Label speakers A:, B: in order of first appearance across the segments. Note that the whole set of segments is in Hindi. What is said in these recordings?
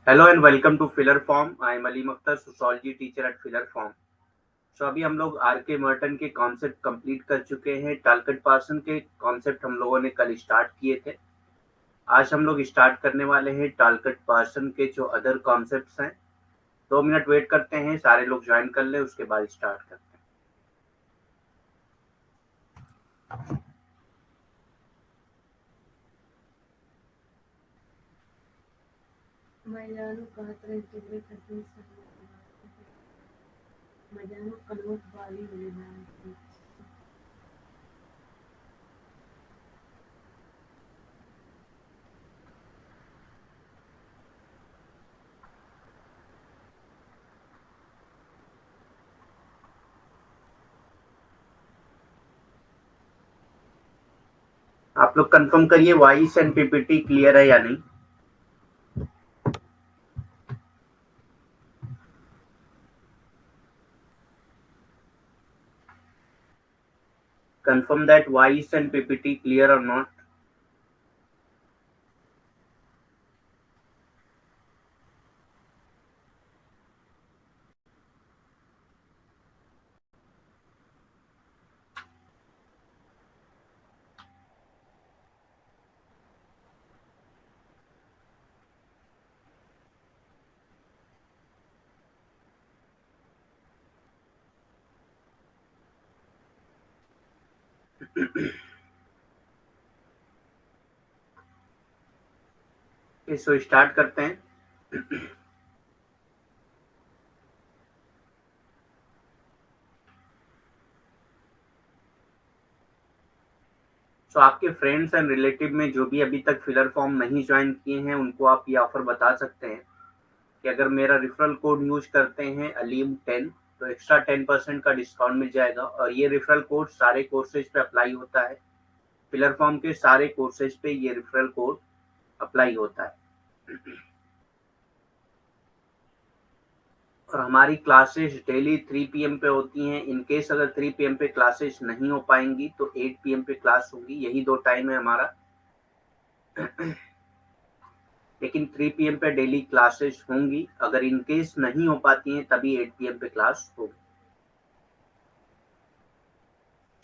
A: Hello and welcome to filler form. I am Aleem Akhtar, sociology teacher at filler form. So अभी हम लोग आर के मर्टन के कॉन्सेप्ट कंप्लीट कर चुके हैं। टालकट पार्सन के कॉन्सेप्ट हम लोगों ने कल स्टार्ट किए थे। आज हम लोग स्टार्ट करने वाले हैं टालकट पार्सन के जो अदर कॉन्सेप्ट्स हैं। 2 मिनट वेट करते हैं, सारे लोग ज्वाइन कर ले, उसके बाद स्टार्ट करते हैं।
B: Maidano Katra integrated this Maidano convert Bali Vietnam.
A: आप लोग कंफर्म करिए वॉइस एंड पीपीटी क्लियर है या नहीं। Confirm that voice and PPT clear और नॉट। इसको स्टार्ट करते हैं। तो आपके फ्रेंड्स एंड रिलेटिव में जो भी अभी तक फिलर फॉर्म नहीं ज्वाइन किए हैं, उनको आप ये ऑफर बता सकते हैं कि अगर मेरा रेफरल कोड यूज करते हैं अलीम10, तो एक्स्ट्रा 10% का डिस्काउंट मिल जाएगा। और ये रेफरल कोड सारे कोर्सेज पे अप्लाई होता है। फिलर फॉर्म के सारे कोर्सेज पे ये रेफरल कोड अप्लाई होता है। और हमारी क्लासेस डेली 3 PM पे होती हैं। इन केस अगर 3 PM पे क्लासेस नहीं हो पाएंगी तो 8 PM पे क्लास होगी। यही दो टाइम है हमारा। लेकिन 3 PM पे डेली क्लासेस होंगी। अगर इन केस नहीं हो पाती हैं तभी 8 PM पे क्लास होगी।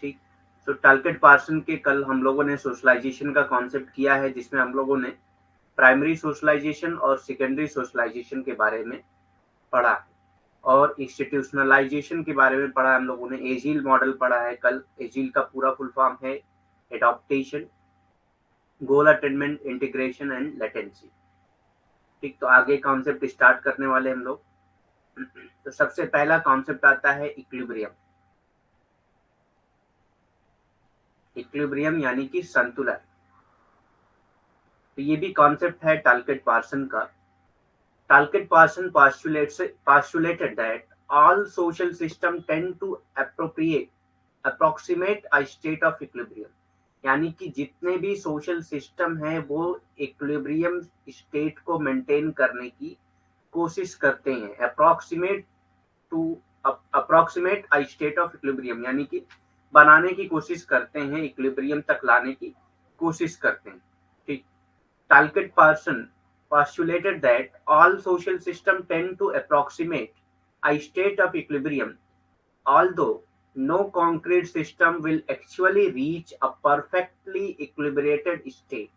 A: ठीक। तो टालकट पार्सन के कल हम लोगों ने सोशलाइजेशन का कॉन्सेप्ट किया है, जिसमें हम लोगों ने प्राइमरी सोशलाइजेशन और सेकेंडरी सोशलाइजेशन के बारे में पढ़ा और इंस्टीट्यूशनलाइजेशन के बारे में पढ़ा। हम लोगों ने एजील मॉडल पढ़ा है कल। एजील का पूरा फुल फॉर्म है adaptation, goal attainment, integration and latency. ठीक, तो आगे कॉन्सेप्ट स्टार्ट करने वाले हम लोग। तो सबसे पहला कॉन्सेप्ट आता है इक्विलिब्रियम। इक्विलिब्रियम यानी कि संतुलन। तो ये भी कॉन्सेप्ट है टालकट पार्सन का। Talcott Parson postulated that all social systems tend to approximate a state of equilibrium। यानी कि जितने भी सोशल सिस्टम हैं वो इक्विलिब्रियम स्टेट को मेंटेन करने की कोशिश करते हैं। To approximate a state of equilibrium यानी कि बनाने की कोशिश करते हैं, इक्विलिब्रियम तक लाने की कोशिश करते हैं। ठीक। Talcott Parson postulated that all social systems tend to approximate a state of equilibrium, although no concrete system will actually reach a perfectly equilibrated state।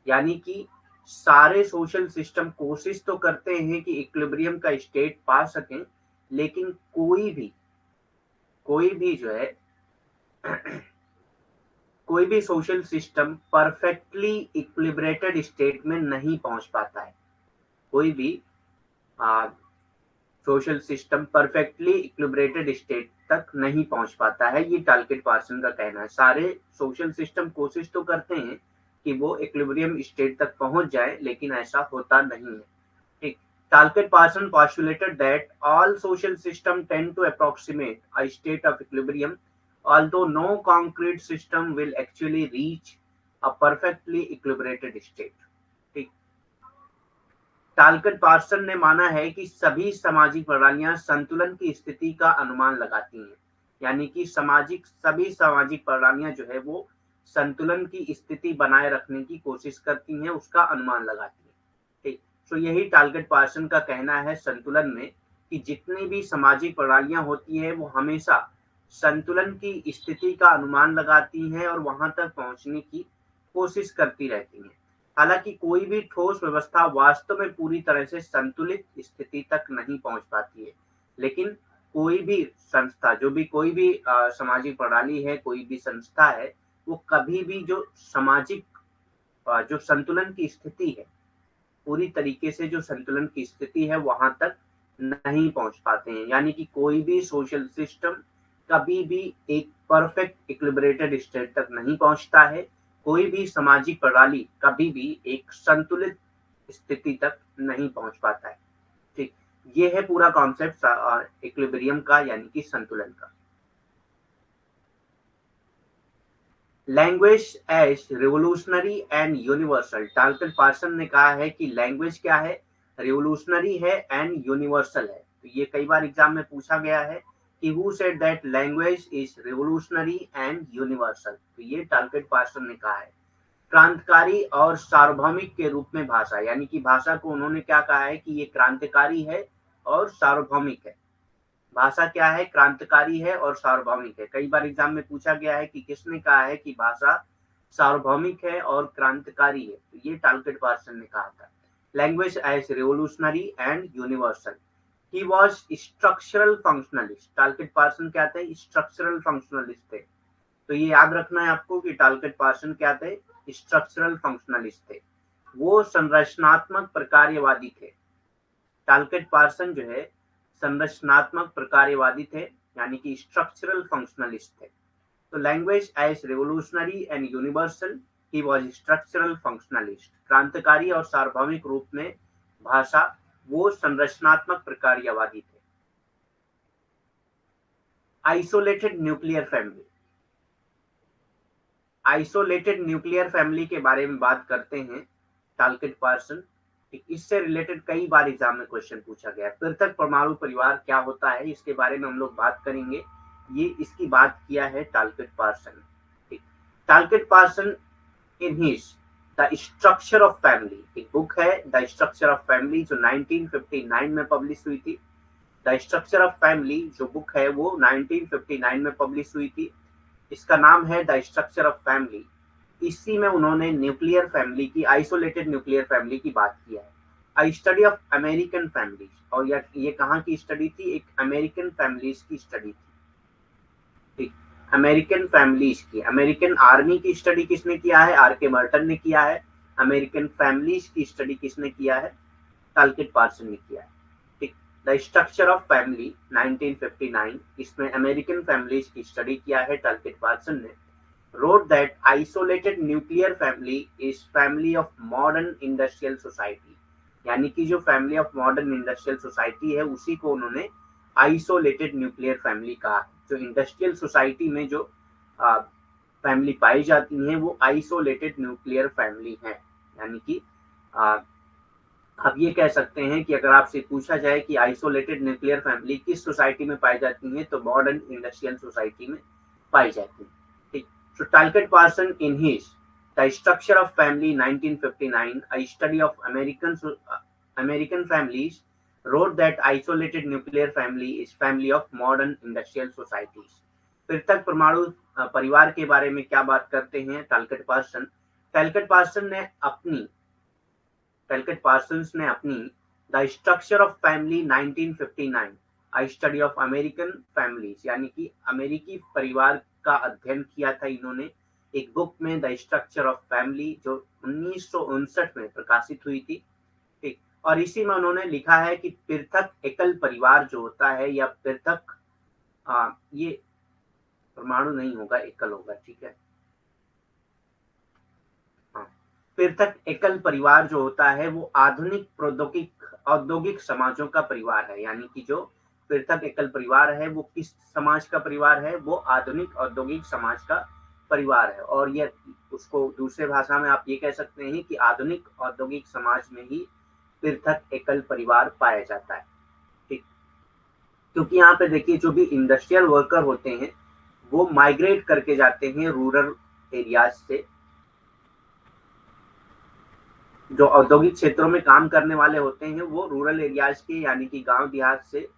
A: यानी कि सारे सोशल सिस्टम कोशिश तो करते हैं कि इक्विलिब्रियम का स्टेट पा सकें, लेकिन कोई भी जो है कोई भी सोशल सिस्टम परफेक्टली इक्विलिब्रेटेड स्टेट में नहीं पहुंच पाता है। कोई भी सोशल सिस्टम परफेक्टली इक्विलिब्रेटेड स्टेट तक नहीं पहुंच पाता है। ये टालकट पार्सन का कहना है। सारे सोशल सिस्टम कोशिश तो करते हैं कि वो इक्विलिब्रियम स्टेट तक पहुंच जाए, लेकिन ऐसा होता नहीं है। ठीक। Talcott Parson postulated that all social systems tend to approximate a state of equilibrium, although no concrete system will actually reach a perfectly equilibrated state। ठीक। टालकट पार्सन ने माना है कि सभी सामाजिक प्रणालियां संतुलन की स्थिति का अनुमान लगाती हैं। यानी कि सभी सामाजिक प्रणालियां जो है वो संतुलन की स्थिति बनाए रखने की कोशिश करती हैं, उसका अनुमान लगाती हैं। ठीक। तो यही टालगट पार्सन का कहना है संतुलन में कि जितनी भी सामाजिक प्रणालियां होती है वो हमेशा संतुलन की स्थिति का अनुमान लगाती हैं और वहां तक पहुंचने की कोशिश करती रहती हैं। हालांकि कोई भी ठोस व्यवस्था वास्तव में पूरी तरह से संतुलित स्थिति तक नहीं पहुंच पाती है, लेकिन कोई भी संस्था, जो भी कोई भी सामाजिक प्रणाली है, कोई भी संस्था है, वो कभी भी जो सामाजिक जो संतुलन की स्थिति है, पूरी तरीके से जो संतुलन की स्थिति है वहां तक नहीं पहुंच पाते हैं। यानी कि कोई भी सोशल सिस्टम कभी भी एक परफेक्ट इक्विलिब्रेटेड स्टेट तक नहीं पहुंचता है। कोई भी सामाजिक प्रणाली कभी भी एक संतुलित स्थिति तक नहीं पहुंच पाता है। ठीक, ये है पूरा कॉन्सेप्ट इक्विलिब्रियम का, यानी कि संतुलन का। Language as revolutionary and universal. Talcott Parson ने कहा है कि लैंग्वेज क्या है, रिवोल्यूशनरी है एंड यूनिवर्सल है। तो ये कई बार एग्जाम में पूछा गया है कि who said that language is revolutionary and universal. तो ये टालकट पार्सन ने कहा है। क्रांतिकारी और सार्वभौमिक के रूप में भाषा, यानी कि भाषा को उन्होंने क्या कहा है कि ये क्रांतिकारी है और सार्वभौमिक है। भाषा क्या है, क्रांतिकारी है और सार्वभौमिक है। कई बार एग्जाम में पूछा गया है कि किसने कहा है कि भाषा सार्वभौमिक है और क्रांतिकारी है। तो ये टालकट पार्सन ने कहा था। Language as revolutionary and universal. He was structural functionalist. Talcott Parson क्या थे, स्ट्रक्चरल फंक्शनलिस्ट थे। तो ये याद रखना है आपको कि टालकट पार्सन क्या थे, स्ट्रक्चरल फंक्शनलिस्ट थे। वो संरचनात्मक प्रकार्यवादी थे। टालकट पार्सन जो है संरचनात्मक प्रकार्यवादी थे, यानी कि स्ट्रक्चरल फंक्शनलिस्ट थे। तो language as revolutionary and universal, he was structural functionalist. क्रांतिकारी और सार्वभौमिक रूप में भाषा, वो संरचनात्मक प्रकार्यवादी थे। Isolated nuclear family. Isolated nuclear family के बारे में बात करते हैं टालकट पार्सन। इससे रिलेटेड कई बार एग्जाम में क्वेश्चन पूछा गया। पृथक परमाणु परिवार क्या होता है, इसके बारे में हम लोग बात करेंगे। ये इसकी बात किया है Talcott Parson. Talcott Parson in his the structure of family, एक बुक है द स्ट्रक्चर ऑफ फैमिली जो 1959 में पब्लिश हुई थी। द स्ट्रक्चर ऑफ फैमिली जो बुक है वो 1959 में पब्लिश हुई थी। इसका नाम है द स्ट्रक्चर ऑफ फैमिली। इसी में उन्होंने न्यूक्लियर फैमिली की, आइसोलेटेड न्यूक्लियर फैमिली की बात किया है। I study of American families, और ये कहाँ की स्टडी थी, एक अमेरिकन फैमिलीज की स्टडी थी। ठीक, अमेरिकन फैमिलीज की, अमेरिकन आर्मी की स्टडी किसने किया है, आर.के. बर्टन ने किया है। अमेरिकन फैमिलीज की स्टडी किसने किया है, टालकट पार्सन ने किया है। ठीक, द स्ट्रक्चर ऑफ फैमिली 1959, इसमें अमेरिकन फैमिलीज की स्टडी किया है टालकट पार्सन ने। wrote that isolated nuclear family is family of modern industrial society, यानी कि जो family of modern industrial society है उसी को उन्होंने आइसोलेटेड न्यूक्लियर फैमिली कहा। जो इंडस्ट्रियल सोसाइटी में जो फैमिली पाई जाती हैं वो आइसोलेटेड न्यूक्लियर फैमिली है। यानी कि आप ये कह सकते हैं कि अगर आपसे पूछा जाए कि आइसोलेटेड न्यूक्लियर फैमिली किस सोसाइटी में पाई जाती है, तो मॉडर्न इंडस्ट्रियल सोसाइटी में पाई जाती है। So Talcott Parson in his The Structure of Family 1959, a study of American families, wrote that isolated nuclear family is family of modern industrial societies. पृथक परमाणु परिवार के बारे में क्या बात करते हैं टालकट पार्सन। टालकट पार्सन ने अपनी the structure of family 1959, I study of American families, यानी कि अमेरिकी परिवार का अध्ययन किया था इन्होंने एक बुक में द स्ट्रक्चर ऑफ फैमिली जो 1959 में प्रकाशित हुई थी। ठीक, और इसी में उन्होंने लिखा है कि पृथक एकल परिवार जो होता है, या पृथक ये परमाणु नहीं होगा, एकल होगा। ठीक है, पृथक एकल परिवार जो होता है वो आधुनिक औद्योगिक समाजों का परिवार है। यानी कि जो पृथक एकल परिवार है वो किस समाज का परिवार है, वो आधुनिक औद्योगिक समाज का परिवार है। और ये उसको दूसरे भाषा में आप ये कह सकते हैं कि आधुनिक औद्योगिक समाज में ही पृथक एकल परिवार पाया जाता है। ठीक, क्योंकि यहाँ पे देखिए जो भी इंडस्ट्रियल वर्कर होते हैं वो माइग्रेट करके जाते हैं रूरल एरियाज से जो औद्योगिक क्षेत्रों में काम करने वाले होते हैं वो रूरल एरियाज के यानी कि गांव देहात से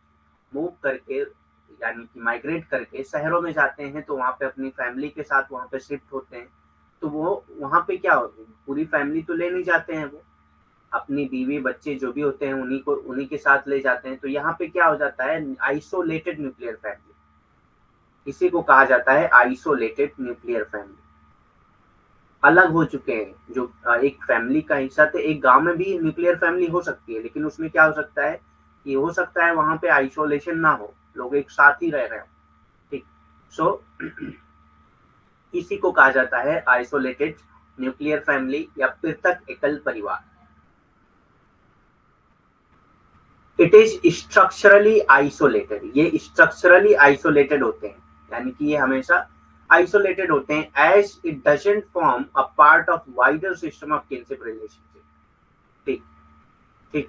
A: मूव करके यानी कि माइग्रेट करके शहरों में जाते हैं, तो वहाँ पे अपनी फैमिली के साथ वहाँ पे शिफ्ट होते हैं। तो वो वहाँ पे क्या होता है, पूरी फैमिली तो ले नहीं जाते हैं, वो अपनी बीवी बच्चे जो भी होते हैं उन्हीं के साथ ले जाते हैं। तो यहाँ पे क्या हो जाता है, आइसोलेटेड न्यूक्लियर फैमिली, इसी को कहा जाता है आइसोलेटेड न्यूक्लियर फैमिली। अलग हो चुके हैं, जो एक फैमिली का हिस्सा थे। एक गांव में भी न्यूक्लियर फैमिली हो सकती है, लेकिन उसमें क्या हो सकता है कि हो सकता है वहां पे आइसोलेशन ना हो, लोग एक साथ ही रह रहे हो। ठीक। सो इसी को कहा जाता है आइसोलेटेड न्यूक्लियर फैमिली या पृथक एकल परिवार। इट इज स्ट्रक्चरली आइसोलेटेड, ये स्ट्रक्चरली आइसोलेटेड होते हैं, यानी कि ये हमेशा आइसोलेटेड होते हैं, as it doesn't form a part of wider system of kinship relationship. ठीक। ठीक।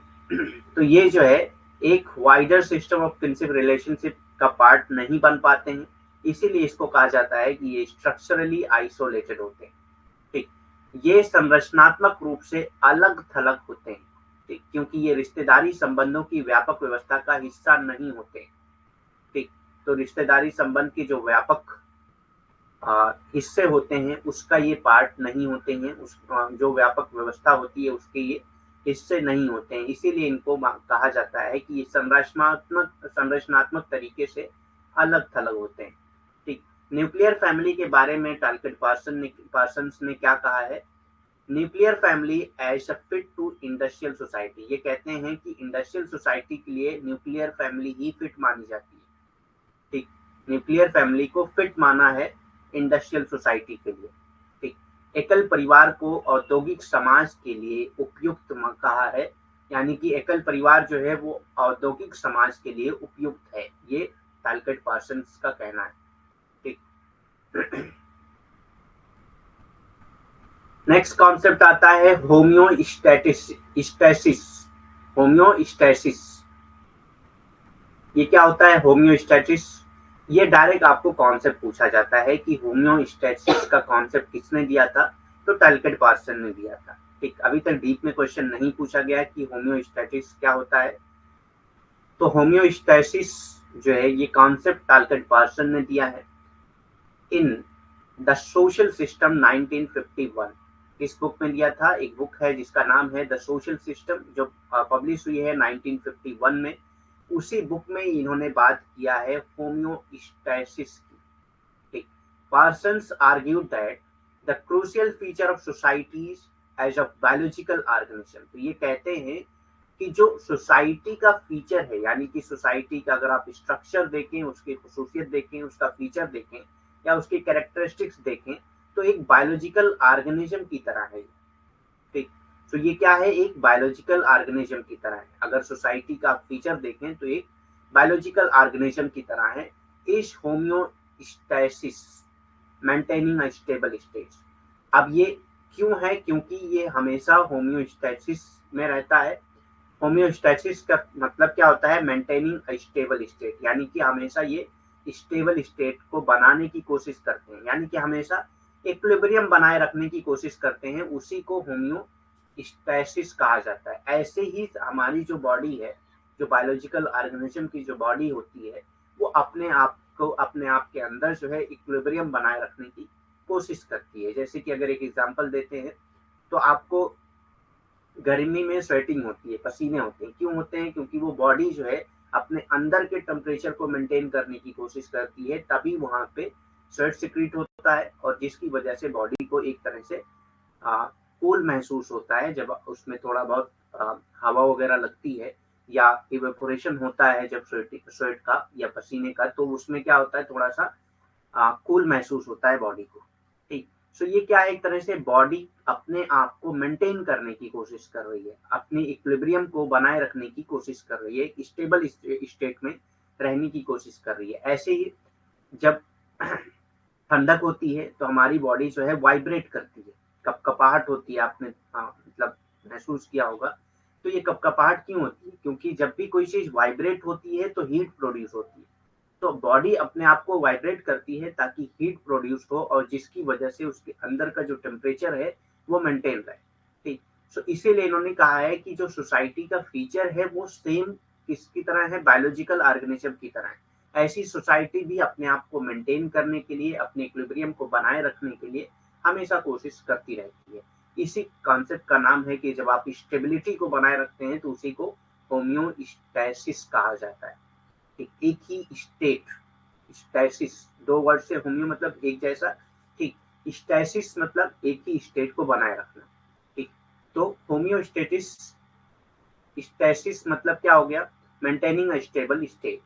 A: तो ये जो है एक wider system of kinship relationship का पार्ट नहीं बन पाते हैं, इसीलिए इसको कहा जाता है कि ये स्ट्रक्चरली आइसोलेटेड होते हैं। ठीक। ये संरचनात्मक रूप से अलग थलग होते हैं, ठीक, क्योंकि ये रिश्तेदारी संबंधों की व्यापक व्यवस्था का हिस्सा नहीं होते। ठीक। तो रिश्तेदारी संबंध की जो व्यापक हिस्से होते हैं उसका ये पार्ट नहीं होते हैं, उस जो व्यापक व्यवस्था होती है उसके ये हिस्से नहीं होते हैं, इसीलिए इनको कहा जाता है कि ये संरचनात्मक तरीके से अलग थलग होते हैं। ठीक। न्यूक्लियर फैमिली के बारे में टालकिन पार्सन्स ने क्या कहा है, nuclear family as a fit to industrial society. ये कहते हैं कि इंडस्ट्रियल सोसाइटी के लिए न्यूक्लियर फैमिली ही फिट मानी जाती है। ठीक। न्यूक्लियर फैमिली को फिट माना है इंडस्ट्रियल सोसाइटी के लिए। ठीक। एकल परिवार को औद्योगिक समाज के लिए उपयुक्त कहा है, यानी कि एकल परिवार जो है वो औद्योगिक समाज के लिए उपयुक्त है, ये टालकट पार्सन्स का कहना है। ठीक। नेक्स्ट कॉन्सेप्ट आता है होम्योस्टैसिस। होम्योस्टैसिस ये क्या होता है होम्योस्टैसिस? ये डायरेक्ट आपको कॉन्सेप्ट पूछा जाता है कि होम्योस्टैसिस का कॉन्सेप्ट किसने दिया था, तो टालकट पार्सन ने दिया था। ठीक। अभी तक डीप में क्वेश्चन नहीं पूछा गया कि होम्योस्टैसिस क्या होता है। तो होम्योस्टैसिस जो है ये कॉन्सेप्ट टालकट पार्सन ने दिया है इन द सोशल सिस्टम 1951। इस बुक में दिया था, एक बुक है जिसका नाम है द सोशल सिस्टम, जो पब्लिश हुई है 1951 में। उसी बुक में इन्होंने बात किया है होम्योस्टैसिस की। ठीक। Parsons argued that the crucial feature of societies as a biological organism. तो ये कहते हैं कि जो सोसाइटी का फीचर है, यानी कि सोसाइटी का अगर आप स्ट्रक्चर देखें, उसकी खसूसियत देखें, उसका फीचर देखें या उसकी कैरेक्टरिस्टिक्स देखें, तो एक बायोलॉजिकल ऑर्गेनिज्म की तरह है। ठीक। तो ये क्या है, एक बायोलॉजिकल ऑर्गेनिज्म की तरह है। अगर सोसाइटी का फीचर देखें तो एक बायोलॉजिकल ऑर्गेनिज्म की तरह है। Is homeostasis maintaining a stable state. अब ये क्यों है, क्योंकि ये हमेशा होम्योस्टैसिस में रहता है। होम्योस्टैसिस का मतलब क्या होता है, मेंटेनिंग अ स्टेबल स्टेट, यानी कि हमेशा ये स्टेबल स्टेट को बनाने की कोशिश करते हैं, यानी कि हमेशा इक्विलिब्रियम बनाए रखने की कोशिश करते हैं, उसी को होम्योस्टैसिस कहा जाता है। ऐसे ही हमारी जो बॉडी है, जो बायोलॉजिकल ऑर्गेनिज्म की जो बॉडी होती है, वो अपने आप को अपने आप के अंदर जो है इक्विलिब्रियम बनाए रखने की कोशिश करती है। जैसे कि अगर एक एग्जांपल देते हैं तो आपको गर्मी में स्वेटिंग होती है, पसीने होते हैं, क्यों होते हैं, क्योंकि वो बॉडी जो है अपने अंदर के टेम्परेचर को मेंटेन करने की कोशिश करती है, तभी वहां पे स्वेट सिक्रीट होता है, और जिसकी वजह से बॉडी को एक तरह से कूल महसूस होता है जब उसमें थोड़ा बहुत हवा वगैरह लगती है या इवेपोरेशन होता है जब स्वेट का या पसीने का, तो उसमें क्या होता है, थोड़ा सा कूल महसूस होता है बॉडी को। ठीक। सो ये क्या है, एक तरह से बॉडी अपने आप को मेंटेन करने की कोशिश कर रही है, अपनी इक्विलिब्रियम को बनाए रखने की कोशिश कर रही है, स्टेबल स्टेट में रहने की कोशिश कर रही है। ऐसे ही जब ठंडक होती है तो हमारी बॉडी जो है वाइब्रेट करती है, कपकपाहट होती है, आपने मतलब महसूस किया होगा। तो ये कपकपाहट क्यों होती है, क्योंकि जब भी कोई चीज वाइब्रेट होती है तो हीट प्रोड्यूस होती है। तो बॉडी अपने आप को वाइब्रेट करती है ताकि हीट प्रोड्यूस हो, और जिसकी वजह से उसके अंदर का जो टेम्परेचर है वो मेंटेन रहे। ठीक। सो इसीलिए इन्होंने कहा है कि जो सोसाइटी का फीचर है वो सेम किसकी तरह है, बायोलॉजिकल ऑर्गेनिज्म की तरह है। ऐसी सोसाइटी भी अपने आप को मेंटेन करने के लिए, अपने इक्विलिब्रियम को बनाए रखने के लिए हमेशा कोशिश करती रहती है। इसी कॉन्सेप्ट का नाम है कि जब आप स्टेबिलिटी को बनाए रखते हैं तो उसी को होम्योस्टैसिस कहा जाता है। एक ही स्टेट, स्टैसिस, दो वर्ड से, होम्यो मतलब एक जैसा, ठीक, स्टैसिस मतलब एक ही स्टेट को बनाए रखना, ठीक। तो होम्योस्टेटिस, स्टैसिस मतलब क्या हो गया, maintaining a stable state,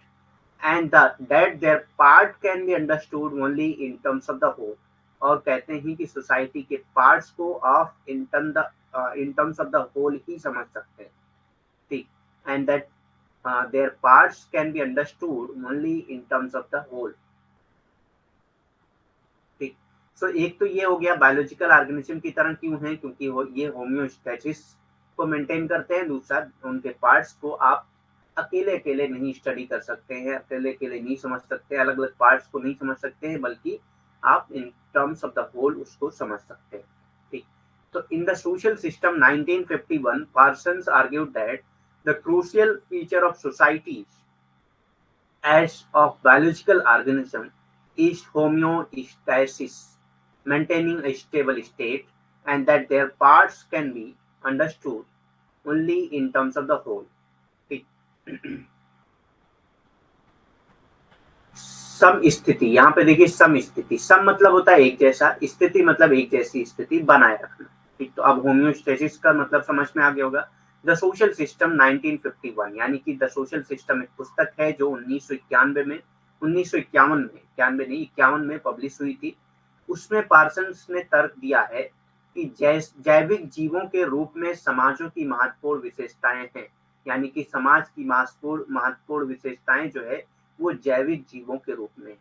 A: and that their part can be understood only in terms of the whole. और कहते हैं कि सोसाइटी के पार्ट्स को आप in terms of the whole ही समझ सकते हैं, ठीक। And that their parts can be understood only in terms of the whole, ठीक। सो एक तो ये हो गया बायोलॉजिकल ऑर्गेनिज्म की तरह क्यों है, क्योंकि ये होम्योस्टैसिस को मेंटेन करते हैं। दूसरा, उनके पार्ट्स को आप अकेले अकेले नहीं स्टडी कर सकते हैं, अकेले अकेले नहीं समझ सकते, अलग अलग पार्ट्स को नहीं समझ सकते हैं, बल्कि आप in terms of the whole उसको समझ सकते हैं, ठीक। तो in the social system 1951 Parsons argued that the crucial feature of societies as of biological organism is homeostasis, maintaining a stable state, and that their parts can be understood only in terms of the whole, ठीक। सम स्थिति, यहाँ पे देखिए सम स्थिति, सम मतलब होता है एक जैसा, स्थिति मतलब एक जैसी स्थिति बनाए रखना, ठीक। तो अब होम्योस्टेसिस का मतलब समझ में आ गया होगा। द सोशल सिस्टम 1951, यानी कि द सोशल सिस्टम एक पुस्तक है जो 1991 में, 1951 में, 91 नहीं 51 में पब्लिश हुई थी। उसमें पार्सन्स ने तर्क दिया है कि जैविक जीवों के रूप में समाजों की महत्वपूर्ण विशेषताएं हैं, यानी कि समाज की महत्वपूर्ण विशेषताएं जो है वो जैविक जीवों के रूप में है।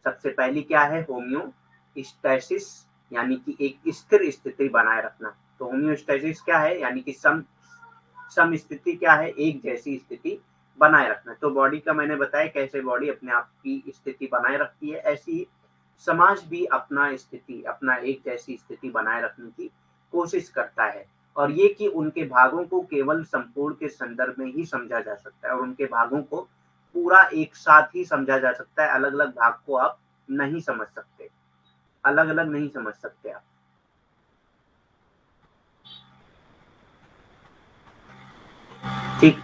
A: सबसे पहली क्या है, होम्योस्टैसिस, यानी कि एक स्थिर स्थिति बनाए रखना। तो होम्योस्टैसिस क्या है, यानी कि सम स्थिति क्या है, एक जैसी स्थिति बनाए रखना। तो बॉडी का मैंने बताया कैसे बॉडी अपने आप की स्थिति बनाए रखती है, ऐसी ही समाज भी अपना एक जैसी स्थिति बनाए रखने की कोशिश करता है। और ये कि उनके भागों को केवल संपूर्ण के संदर्भ में ही समझा जा सकता है, और उनके भागों को पूरा एक साथ ही समझा जा सकता है। अलग अलग भाग को आप नहीं समझ सकते, अलग अलग नहीं समझ सकते आप, ठीक,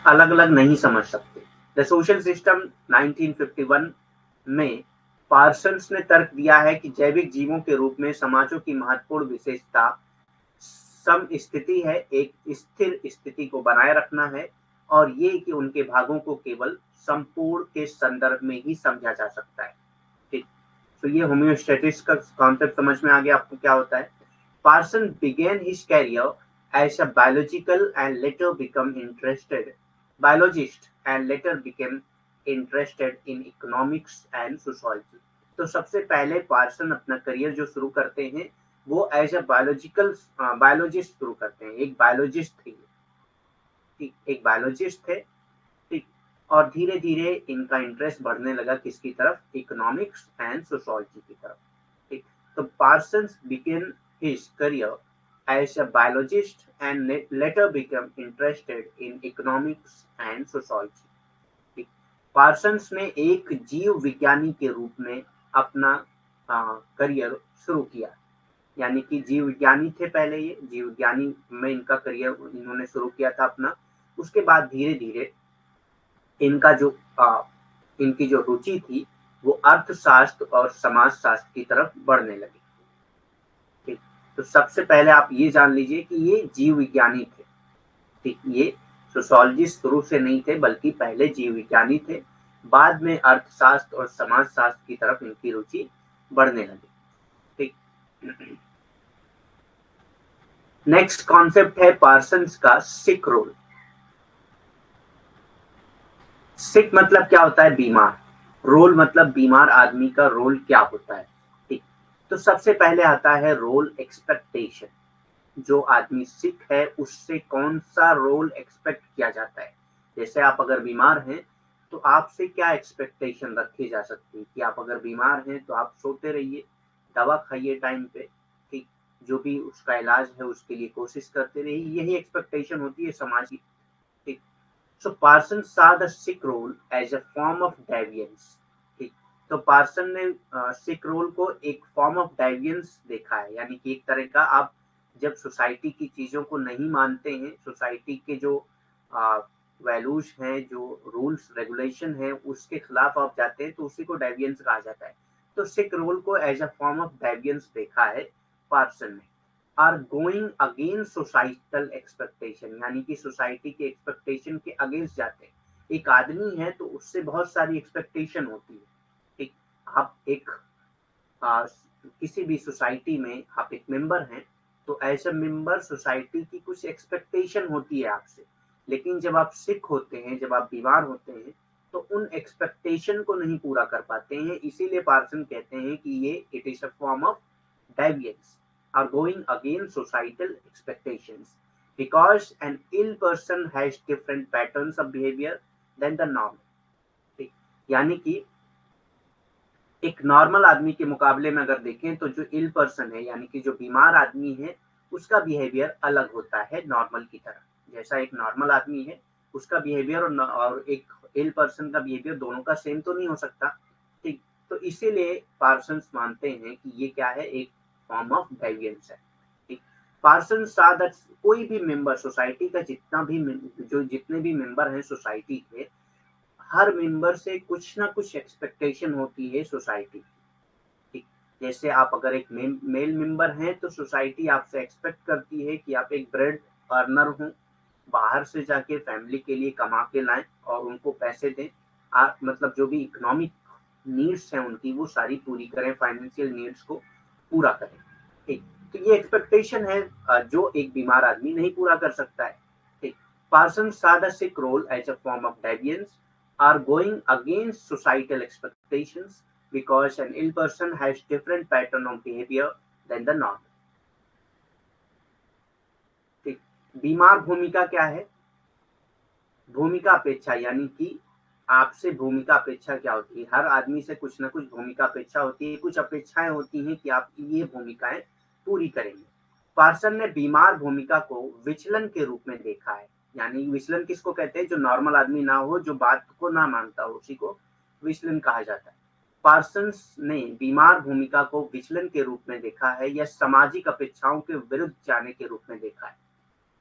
A: अलग अलग नहीं समझ सकते। द सोशल सिस्टम 1951 में पार्सन्स ने तर्क दिया है कि जैविक जीवों के रूप में समाजों की महत्वपूर्ण विशेषता सम स्थिति है, एक स्थिर स्थिति को बनाए रखना है, और ये कि उनके भागों को केवल संपूर्ण के संदर्भ में ही समझा जा सकता है, ठीक। तो ये होम्योस्टैटिस का कॉन्सेप्ट समझ में आ गया आपको क्या होता है। Parson began his career as a biologist and later became interested in economics and sociology। तो सबसे पहले पार्सन अपना करियर जो शुरू करते हैं वो एज अ बायोलॉजिस्ट शुरू करते हैं, एक बायोलॉजिस्ट थे, ठीक, एक बायोलॉजिस्ट थे, ठीक। और धीरे धीरे इनका इंटरेस्ट बढ़ने लगा किसकी तरफ, इकोनॉमिक्स एंड सोशोलॉजी की तरफ, ठीक। तो Parsons begin his career as a biologist and later became interested in economics and sociology, ठीक। पार्सन्स ने एक जीव विज्ञानी के रूप में अपना करियर शुरू किया, यानी कि जीव विज्ञानी थे पहले, ये जीव विज्ञानी में इनका करियर इन्होंने शुरू किया था अपना। उसके बाद धीरे धीरे इनका जो इनकी जो रुचि थी वो अर्थशास्त्र और समाजशास्त्र की तरफ बढ़ने लगी, ठीक। तो सबसे पहले आप ये जान लीजिए कि ये जीव विज्ञानी थे, ठीक। ये सोशोलॉजिस्ट शुरू से नहीं थे बल्कि पहले जीव विज्ञानी थे, बाद में अर्थशास्त्र और समाजशास्त्र की तरफ इनकी रुचि बढ़ने लगी, ठीक। नेक्स्ट कॉन्सेप्ट है पार्सन्स का सिक रोल। सिक मतलब क्या होता है, बीमार, रोल मतलब बीमार आदमी का रोल क्या होता है, ठीक। तो सबसे पहले आता है रोल एक्सपेक्टेशन, जो आदमी सिक है उससे कौन सा रोल एक्सपेक्ट किया जाता है। जैसे आप अगर बीमार हैं तो आपसे क्या एक्सपेक्टेशन रखी जा सकती है कि आप अगर बीमार हैं तो आप सोते रहिए, दवा खाइए टाइम पे, ठीक, जो भी उसका इलाज है उसके लिए कोशिश करते रहे, यही एक्सपेक्टेशन होती है समाज की। ठीक। सो person saw the sick role as a form of deviance। ठीक। तो पार्सन ने सिक रोल को एक फॉर्म ऑफ डेवियंस देखा है, यानी कि एक तरह का, आप जब सोसाइटी की चीजों को नहीं मानते हैं, सोसाइटी के जो वैल्यूज हैं, जो रूल्स रेगुलेशन है, उसके खिलाफ आप जाते हैं, तो उसी को डेवियंस कहा जाता है। तो सिक रोल को as a form of deviance देखा है पार्सन ने। Are going against societal expectation, यानी कि सोसाइटी के एक्सपेक्टेशन के अगेंस्ट जाते हैं। एक आदमी है तो उससे बहुत सारी एक्सपेक्टेशन होती है। ठीक। आप एक आ, किसी भी सोसाइटी में आप एक मेंबर हैं, तो एज अ मेंबर सोसाइटी की कुछ एक्सपेक्टेशन होती है आपसे। लेकिन जब आप सिक होते हैं, जब आप बीमार होते हैं, तो उन एक्सपेक्टेशन को नहीं पूरा कर पाते हैं। इसीलिए पार्सन कहते हैं कि ये it is a form of deviance, are going against societal expectations, because an ill person has different patterns of behavior than the norm। ठीक। यानी कि एक नॉर्मल आदमी के मुकाबले में अगर देखें, तो जो इल पर्सन है, यानी कि जो बीमार आदमी है, उसका बिहेवियर अलग होता है नॉर्मल की तरह। जैसा एक नॉर्मल आदमी है, उसका बिहेवियर और एक इल पर्सन का बिहेवियर दोनों का सेम तो नहीं हो सकता। ठीक। तो इसीलिए पार्सन्स मानते हैं कि ये क्या है, एक फॉर्म ऑफ डेविएंस है। ठीक। पार्सन सा दैट कोई भी मेंबर सोसाइटी का, जितने भी मेंबर हैं सोसाइटी के, हर मेंबर से कुछ ना कुछ एक्सपेक्टेशन होती है सोसाइटी की। ठीक। जैसे आप अगर एक मेल मेंबर हैं, तो सोसाइटी आपसे एक्सपेक्ट करती है कि आप एक ब्रेड अर्नर हो, बाहर से जाके फैमिली के लिए कमा के लाएं और उनको पैसे दें। आप मतलब जो भी इकोनॉमिक नीड्स हैं उनकी, वो सारी पूरी करें, फाइनेंशियल नीड्स को पूरा करें। ठीक। तो ये एक्सपेक्टेशन है जो एक बीमार आदमी नहीं पूरा कर सकता है। ठीक। Person saw the sick role as a form of deviance, are going against societal expectations, because an ill person has different pattern of behavior than the norm। ठीक। बीमार भूमिका क्या है? भूमिका अपेक्षा, यानी कि आपसे भूमिका अपेक्षा क्या होती है? हर आदमी से कुछ ना कुछ भूमिका अपेक्षा होती है, कुछ अपेक्षाएं होती हैं कि आप ये भूमिकाएं पूरी करेंगे। पार्सन ने बीमार भूमिका को विचलन के रूप में देखा है। यानी विचलन किसको कहते हैं? जो नॉर्मल आदमी ना हो, जो बात को ना मानता हो, उसी को विचलन कहा जाता है। पार्सन ने बीमार भूमिका को विचलन के रूप में देखा है, या सामाजिक अपेक्षाओं के विरुद्ध जाने के रूप में देखा है।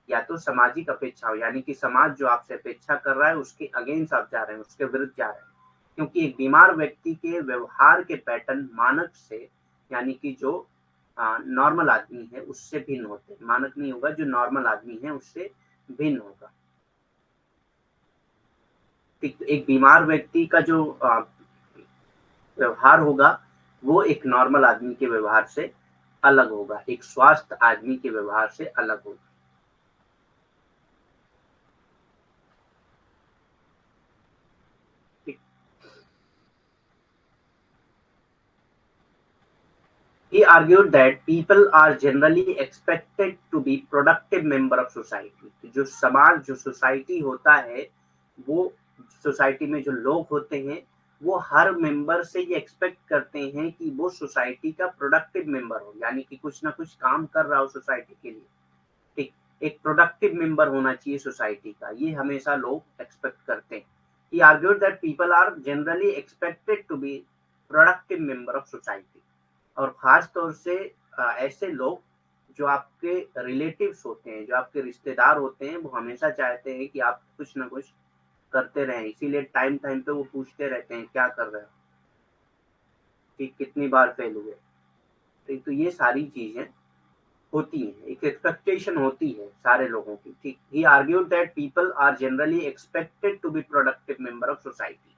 A: या तो सामाजिक अपेक्षाओं, यानी कि समाज जो आपसे अपेक्षा कर रहा है उसके अगेंस्ट आप जा रहे हैं, उसके विरुद्ध जा रहे हैं। क्योंकि एक बीमार व्यक्ति के व्यवहार के पैटर्न मानक से, यानी कि जो नॉर्मल आदमी है उससे भिन्न होते हैं। मानक नहीं होगा, जो नॉर्मल आदमी है उससे भिन्न होगा। ठीक। तो एक बीमार व्यक्ति का जो व्यवहार होगा, वो एक नॉर्मल आदमी के व्यवहार से अलग होगा, एक स्वस्थ आदमी के व्यवहार से अलग होगा। He argued that people are generally expected to be productive member of society। जो समाज, जो सोसाइटी होता है, वो सोसाइटी में जो लोग होते हैं, वो हर मेंबर से ये एक्सपेक्ट करते हैं कि वो सोसाइटी का प्रोडक्टिव मेंबर हो, यानी कि कुछ ना कुछ काम कर रहा हो सोसाइटी के लिए। ठीक। एक प्रोडक्टिव मेंबर होना चाहिए सोसाइटी का, ये हमेशा लोग एक्सपेक्ट करते हैं। He argued that people are generally expected to be productive member of society। और खास तौर से ऐसे लोग जो आपके रिलेटिव्स होते हैं, जो आपके रिश्तेदार होते हैं, वो हमेशा चाहते हैं कि आप कुछ ना कुछ करते रहें। इसीलिए टाइम टाइम पे वो पूछते रहते हैं क्या कर रहे हो, कि कितनी बार फेल हुए। तो ये सारी चीजें होती है, एक एक्सपेक्टेशन होती है सारे लोगों की। ठीक। He argued that people are generally expected to be productive member of society.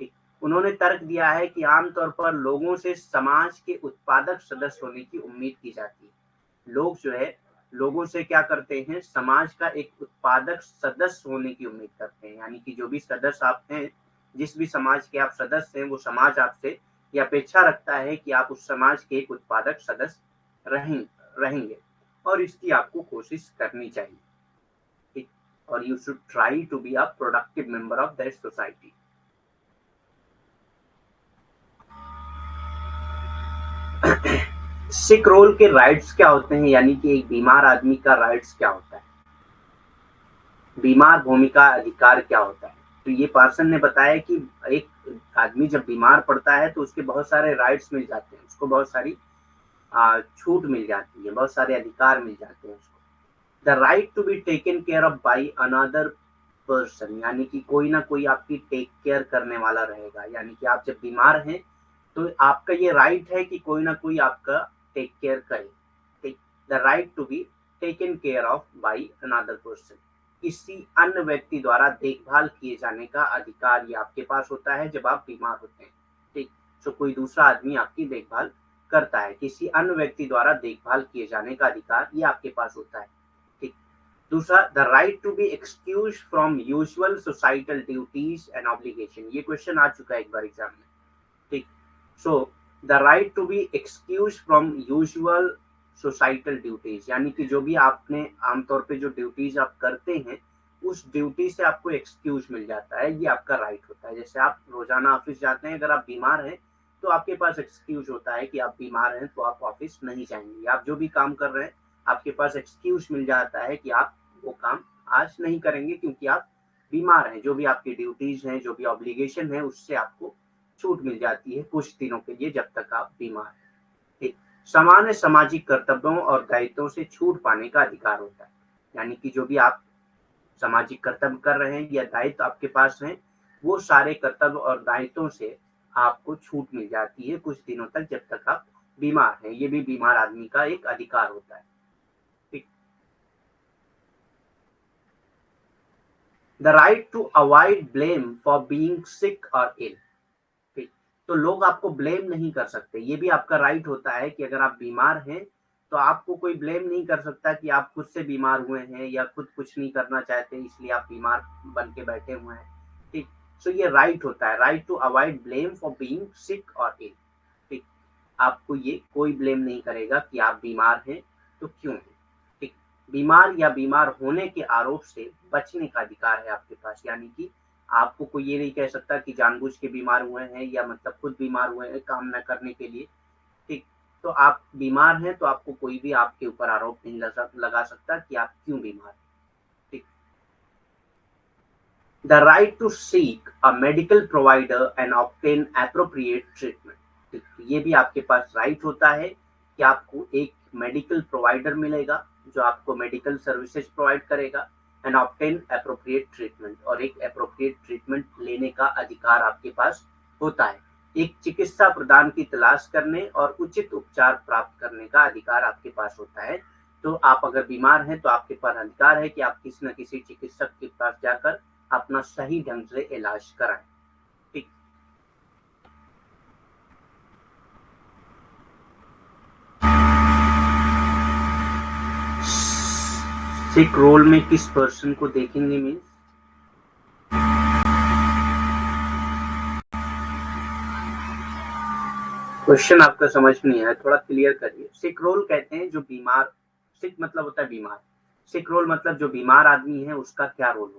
A: ठीक। उन्होंने तर्क दिया है कि आमतौर पर लोगों से समाज के उत्पादक सदस्य होने की उम्मीद की जाती है। लोग जो है, लोगों से क्या करते हैं? समाज का एक उत्पादक सदस्य होने की उम्मीद करते हैं। यानी कि जो भी सदस्य आप हैं, जिस भी समाज के आप सदस्य हैं, वो समाज आपसे ये अपेक्षा रखता है कि आप उस समाज के एक उत्पादक सदस्य रहेंगे, और इसकी आपको कोशिश करनी चाहिए। ठीक। और you should try to be a productive member of that society. Sick role के राइट्स क्या होते हैं, यानी कि एक बीमार आदमी का राइट्स क्या होता है, बीमार भूमिका अधिकार क्या होता है। तो ये पर्सन ने बताया कि एक आदमी जब बीमार पड़ता है तो उसके बहुत सारे राइट्स मिल जाते हैं, उसको बहुत सारी छूट मिल जाती है, बहुत सारे अधिकार मिल जाते हैं उसको। The right to be taken care of by another person, यानी कि कोई ना कोई आपकी टेक केयर करने वाला रहेगा, यानी कि आप जब बीमार हैं तो आपका ये राइट है कि कोई ना कोई आपका टेक केयर करे। The right to be taken care of by another person, किसी अन्य व्यक्ति द्वारा देखभाल किए जाने का अधिकार ये आपके पास होता है जब आप बीमार होते हैं। ठीक, तो कोई दूसरा आदमी आपकी देखभाल करता है, किसी अन्य व्यक्ति द्वारा देखभाल किए जाने का अधिकार ये आपके पास होता है। ठीक, दूसरा, the right to be excuse from usual societal duties and obligation, ये क्वेश्चन आ चुका है एक बार एग्जाम में। ठीक, so the right to be excuse from usual societal duties, यानी कि जो भी आपने आमतौर पे जो ड्यूटीज आप करते हैं उस ड्यूटी से आपको एक्सक्यूज मिल जाता है, ये आपका राइट होता है। जैसे आप रोजाना ऑफिस जाते हैं, अगर आप बीमार हैं तो आपके पास एक्सक्यूज होता है कि आप बीमार हैं तो आप ऑफिस नहीं जाएंगे। आप जो भी काम कर रहे हैं आपके पास एक्सक्यूज मिल जाता है कि आप वो काम आज नहीं करेंगे क्योंकि आप बीमार हैं। जो भी आपकी ड्यूटीज हैं, जो भी ऑब्लिगेशन है, उससे आपको छूट मिल जाती है कुछ दिनों के लिए जब तक आप बीमार हैं। ठीक, सामान्य सामाजिक कर्तव्यों और दायित्वों से छूट पाने का अधिकार होता है, यानी कि जो भी आप सामाजिक कर्तव्य कर रहे हैं या दायित्व आपके पास हैं, वो सारे कर्तव्य और दायित्वों से आपको छूट मिल जाती है कुछ दिनों तक जब तक आप बीमार हैं। ये भी बीमार आदमी का एक अधिकार होता है। ठीक, the right to avoid blame for being sick और इल, ठीक, तो लोग आपको ब्लेम नहीं कर सकते, ये भी आपका राइट होता है कि अगर आप बीमार हैं तो आपको कोई ब्लेम नहीं कर सकता कि आप खुद से बीमार हुए हैं या खुद कुछ नहीं करना चाहते इसलिए आप बीमार बन के बैठे हुए हैं। ठीक, सो ये राइट होता है, right to avoid blame for being sick और इल। ठीक, आपको ये कोई ब्लेम नहीं करेगा कि आप बीमार हैं तो क्यों हैं। ठीक, बीमार या बीमार होने के आरोप से बचने का अधिकार है आपके पास, यानी कि आपको कोई ये नहीं कह सकता कि जानबूझ के बीमार हुए हैं या मतलब खुद बीमार हुए हैं काम न करने के लिए। ठीक, तो आप बीमार हैं तो आपको कोई भी आपके ऊपर आरोप नहीं लगा सकता कि आप क्यों बीमार हैं। ठीक, the right to seek a medical provider and obtain appropriate treatment, ठीक, ये भी आपके पास राइट होता है कि आपको एक मेडिकल प्रोवाइडर मिलेगा जो आपको मेडिकल सर्विसेज प्रोवाइड करेगा एंड ऑब्टेन एप्रोप्रिएट ट्रीटमेंट, और एक एप्रोप्रिएट ट्रीटमेंट लेने का अधिकार आपके पास होता है। एक चिकित्सा प्रदान की तलाश करने और उचित उपचार प्राप्त करने का अधिकार आपके पास होता है। तो आप अगर बीमार हैं तो आपके पास अधिकार है कि आप किसी न किसी चिकित्सक के पास जाकर अपना सही ढंग से इलाज कराएं। ठीक, सिक रोल में किस पर्सन को देखेंगे मीन्स क्वेश्चन आपका समझ में नहीं आया, थोड़ा क्लियर करिए। सिक रोल कहते हैं जो बीमार, सिक मतलब होता है बीमार, सिक रोल मतलब जो बीमार आदमी है उसका क्या रोल होगा।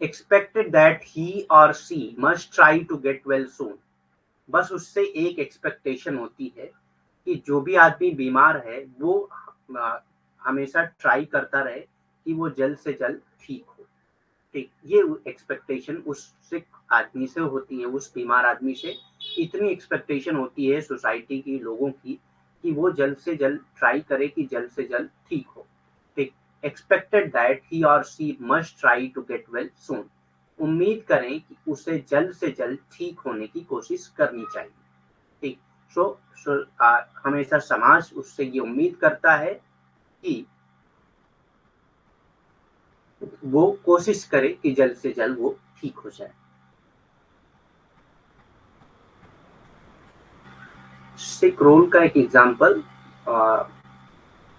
A: एक्सपेक्टेड दैट ही और she must try to get well soon, बस उससे एक एक्सपेक्टेशन होती है कि जो भी आदमी बीमार है वो हमेशा ट्राई करता रहे कि वो जल्द से जल्द ठीक हो। ठीक, ये एक्सपेक्टेशन उस सिक आदमी से होती है, उस बीमार आदमी से इतनी एक्सपेक्टेशन होती है सोसाइटी की, लोगों की, कि वो जल्द से जल्द ट्राई करे कि जल्द से जल्द ठीक हो। ठीक, एक्सपेक्टेड दैट ही और she must try to get well soon, उम्मीद करें कि उसे जल्द से जल्द ठीक होने की कोशिश करनी चाहिए। ठीक, सो हमेशा समाज उससे ये उम्मीद करता है कि वो कोशिश करे कि जल्द से जल्द वो ठीक हो जाए। सिक रोल का एक एग्जांपल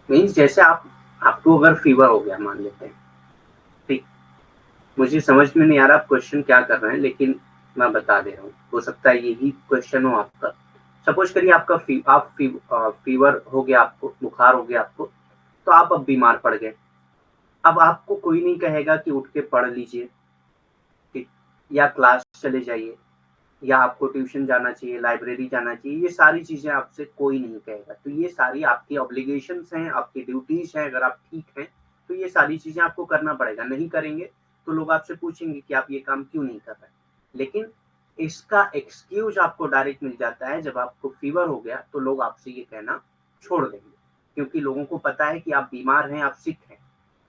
A: मीन्स जैसे आपको अगर फीवर हो गया मान लेते हैं, ठीक, मुझे समझ में नहीं आ रहा आप क्वेश्चन क्या कर रहे हैं लेकिन मैं बता दे रहा हूँ, हो सकता है यही क्वेश्चन हो आपका। सपोज करिए आपका फीवर हो गया, आपको बुखार हो गया आपको, तो आप अब बीमार पड़ गए। अब आपको कोई नहीं कहेगा कि उठ के पढ़ लीजिए, ठीक, या क्लास चले जाइए, या आपको ट्यूशन जाना चाहिए, लाइब्रेरी जाना चाहिए, ये सारी चीज़ें आपसे कोई नहीं कहेगा। तो ये सारी आपकी ऑब्लिगेशंस हैं, आपकी ड्यूटीज़ हैं, अगर आप ठीक हैं, तो ये सारी चीज़ें आपको करना पड़ेगा। नहीं करेंगे, तो लोग आपसे पूछेंगे कि आप ये काम क्यों नहीं कर रहे? लेकिन इसका एक्सक्यूज़ आपको डायरेक्ट मिल जाता है, जब आपको फ़ीवर हो गया, तो लोग आपसे ये कहना छोड़ देंगे, क्योंकि लोगों को पता है कि आप बीमार हैं, आप सिक हैं,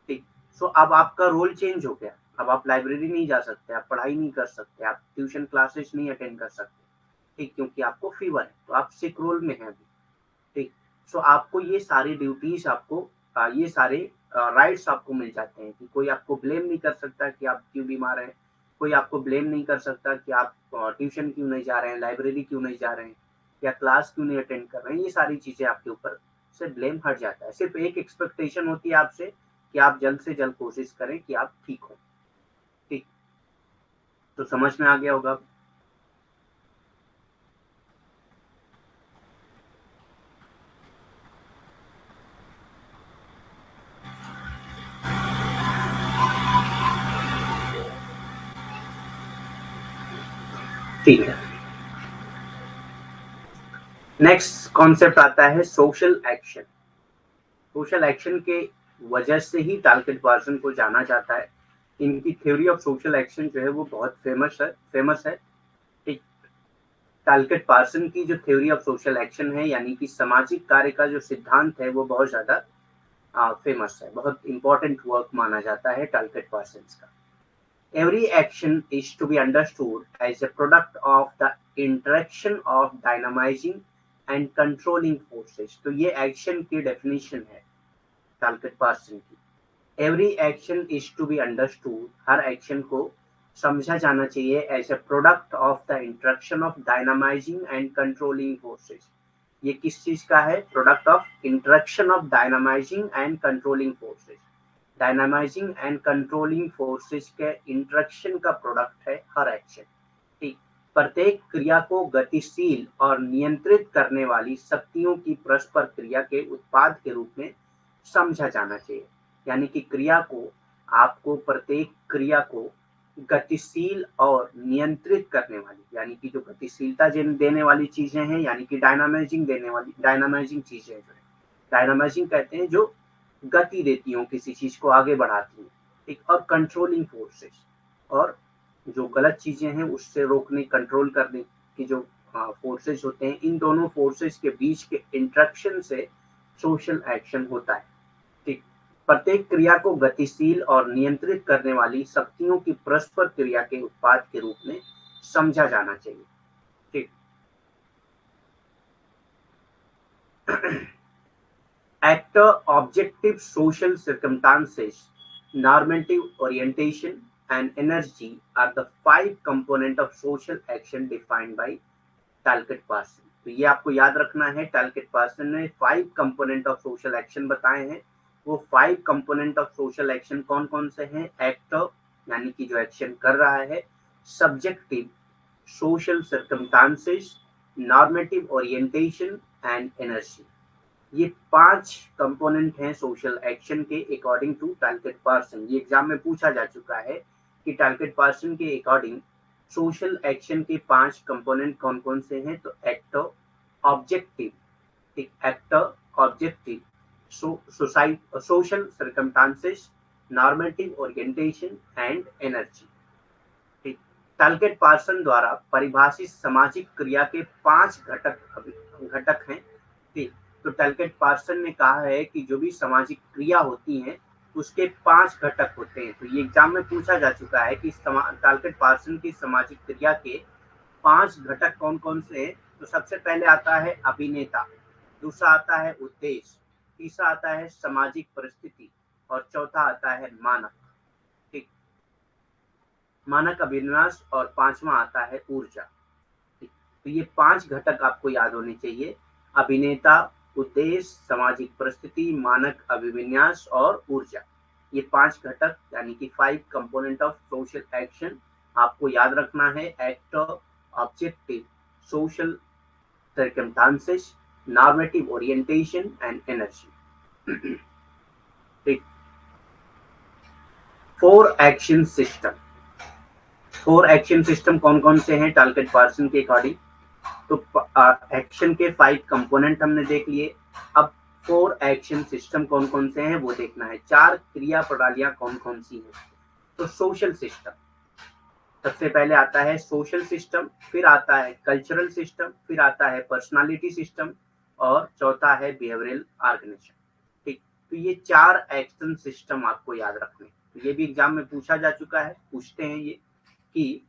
A: ठीक। सो अब आपका रोल चेंज हो गया। अब आप लाइब्रेरी नहीं जा सकते, आप पढ़ाई नहीं कर सकते, आप ट्यूशन क्लासेस नहीं अटेंड कर सकते, ठीक, क्योंकि आपको फीवर है, तो आप सिक रोल में हैं अभी, ठीक। सो आपको ये सारी ड्यूटीज आपको ये सारे राइट्स आपको मिल जाते हैं कि कोई आपको ब्लेम नहीं कर सकता कि आप क्यों बीमार हैं, कोई आपको ब्लेम नहीं कर सकता कि आप ट्यूशन क्यों नहीं जा रहे हैं, लाइब्रेरी क्यों नहीं जा रहे हैं, या क्लास क्यों नहीं अटेंड कर रहे हैं। ये सारी चीजें आपके ऊपर से ब्लेम हट जाता है। सिर्फ एक एक्सपेक्टेशन होती है आपसे कि आप जल्द से जल्द कोशिश करें कि आप ठीक हो, ठीक। तो समझ में आ गया होगा। ठीक है, नेक्स्ट कॉन्सेप्ट आता है सोशल एक्शन। सोशल एक्शन के वजह से ही टालकिट पार्सन को जाना जाता है। इनकी थ्योरी ऑफ सोशल एक्शन जो है वो बहुत फेमस है, ठीक। टालकिट पार्सन की जो थ्योरी ऑफ सोशल एक्शन है, यानी कि सामाजिक कार्य का जो सिद्धांत है, वो बहुत ज्यादा फेमस है, बहुत इंपॉर्टेंट वर्क माना जाता है टालकिट पार्सन का। Every action is to be understood as a product of the interaction of dynamizing and controlling forces। तो ये एक्शन की डेफिनेशन है टालकिट पार्सन की। Every action is to be understood, हर एक्शन को समझा जाना चाहिए as a product of the interaction of dynamizing and controlling forces. ये किस चीज का है? Product of interaction of dynamizing and controlling forces. Dynamizing and controlling forces के इंटरेक्शन का प्रोडक्ट है हर एक्शन, ठीक। प्रत्येक क्रिया को गतिशील और नियंत्रित करने वाली शक्तियों की परस्पर क्रिया के उत्पाद के रूप में समझा जाना चाहिए। यानी कि क्रिया को, आपको प्रत्येक क्रिया को गतिशील और नियंत्रित करने वाली, यानी कि जो गतिशीलता देने वाली चीजें हैं, यानी कि डायनामाइजिंग चीजें जो है, डायनामाइजिंग कहते हैं जो गति देती हो, किसी चीज को आगे बढ़ाती है, ठीक। और कंट्रोलिंग फोर्सेस, और जो गलत चीजें हैं उससे रोकने, कंट्रोल करने की जो फोर्सेस होते हैं, इन दोनों फोर्सेस के बीच के इंटरेक्शन से सोशल एक्शन होता है, ठीक। प्रत्येक क्रिया को गतिशील और नियंत्रित करने वाली शक्तियों की परस्पर क्रिया के उत्पाद के रूप में समझा जाना चाहिए, ठीक। Actor, objective social circumstances, normative orientation, and energy are the five components of social action defined by Talcott Parsons. तो ये आपको याद रखना है, टालकिट पार्सन ने 5 कंपोनेंट ऑफ सोशल एक्शन बताए हैं। वो 5 कंपोनेंट ऑफ सोशल एक्शन कौन कौन से हैं? एक्टर, यानी कि जो एक्शन कर रहा है, subjective, social circumstances, normative orientation and energy. ये 5 कंपोनेंट हैं सोशल एक्शन के अकॉर्डिंग टू टालकिट पार्सन। ये एग्जाम में पूछा जा चुका है कि टालकिट पार्सन के अकॉर्डिंग सोशल एक्शन के 5 कंपोनेंट कौन कौन से हैं? तो एक्टर, ऑब्जेक्टिव, ठीक, actor, objective, social circumstances, normative orientation and energy, ठीक। टालकिट पार्सन द्वारा परिभाषित सामाजिक क्रिया के 5 घटक हैं, ठीक। तो टालकिट पार्सन ने कहा है कि जो भी सामाजिक क्रिया होती है उसके 5 घटक होते हैं। तो ये एग्जाम में पूछा जा चुका है कि टालकिट पार्सन की सामाजिक क्रिया के 5 घटक कौन कौन से हैं। तो सबसे पहले आता है अभिनेता, दूसरा आता है उद्देश्य, तीसरा आता है सामाजिक परिस्थिति, और चौथा आता है मानक, ठीक, मानक अभिविन्यास, और पांचवा आता है ऊर्जा, ठीक। तो ये 5 घटक आपको याद होने चाहिए: अभिनेता, उद्देश्य, सामाजिक परिस्थिति, मानक अभिविन्यास और ऊर्जा। ये 5 घटक, यानी कि 5 कंपोनेंट ऑफ सोशल एक्शन आपको याद रखना है: actor, objective, social circumstances, normative orientation and energy, ठीक। 4 एक्शन सिस्टम। 4 एक्शन सिस्टम कौन कौन से हैं टालकेट पार्सन के अकॉर्डिंग? तो एक्शन के 5 कंपोनेंट हमने देख लिए। अब 4 एक्शन सिस्टम कौन कौन से हैं वो देखना है। 4 क्रिया प्रणालियां कौन कौन सी हैं? तो सोशल सिस्टम, सबसे पहले आता है सोशल सिस्टम, फिर आता है कल्चरल सिस्टम, फिर आता है पर्सनालिटी सिस्टम, और चौथा है बिहेवियरल ऑर्गेनाइजेशन। ठीक, तो ये 4 एक्शन सिस्टम आपको याद रखने। तो ये भी एग्जाम में पूछा जा चुका है, पूछते हैं ये कि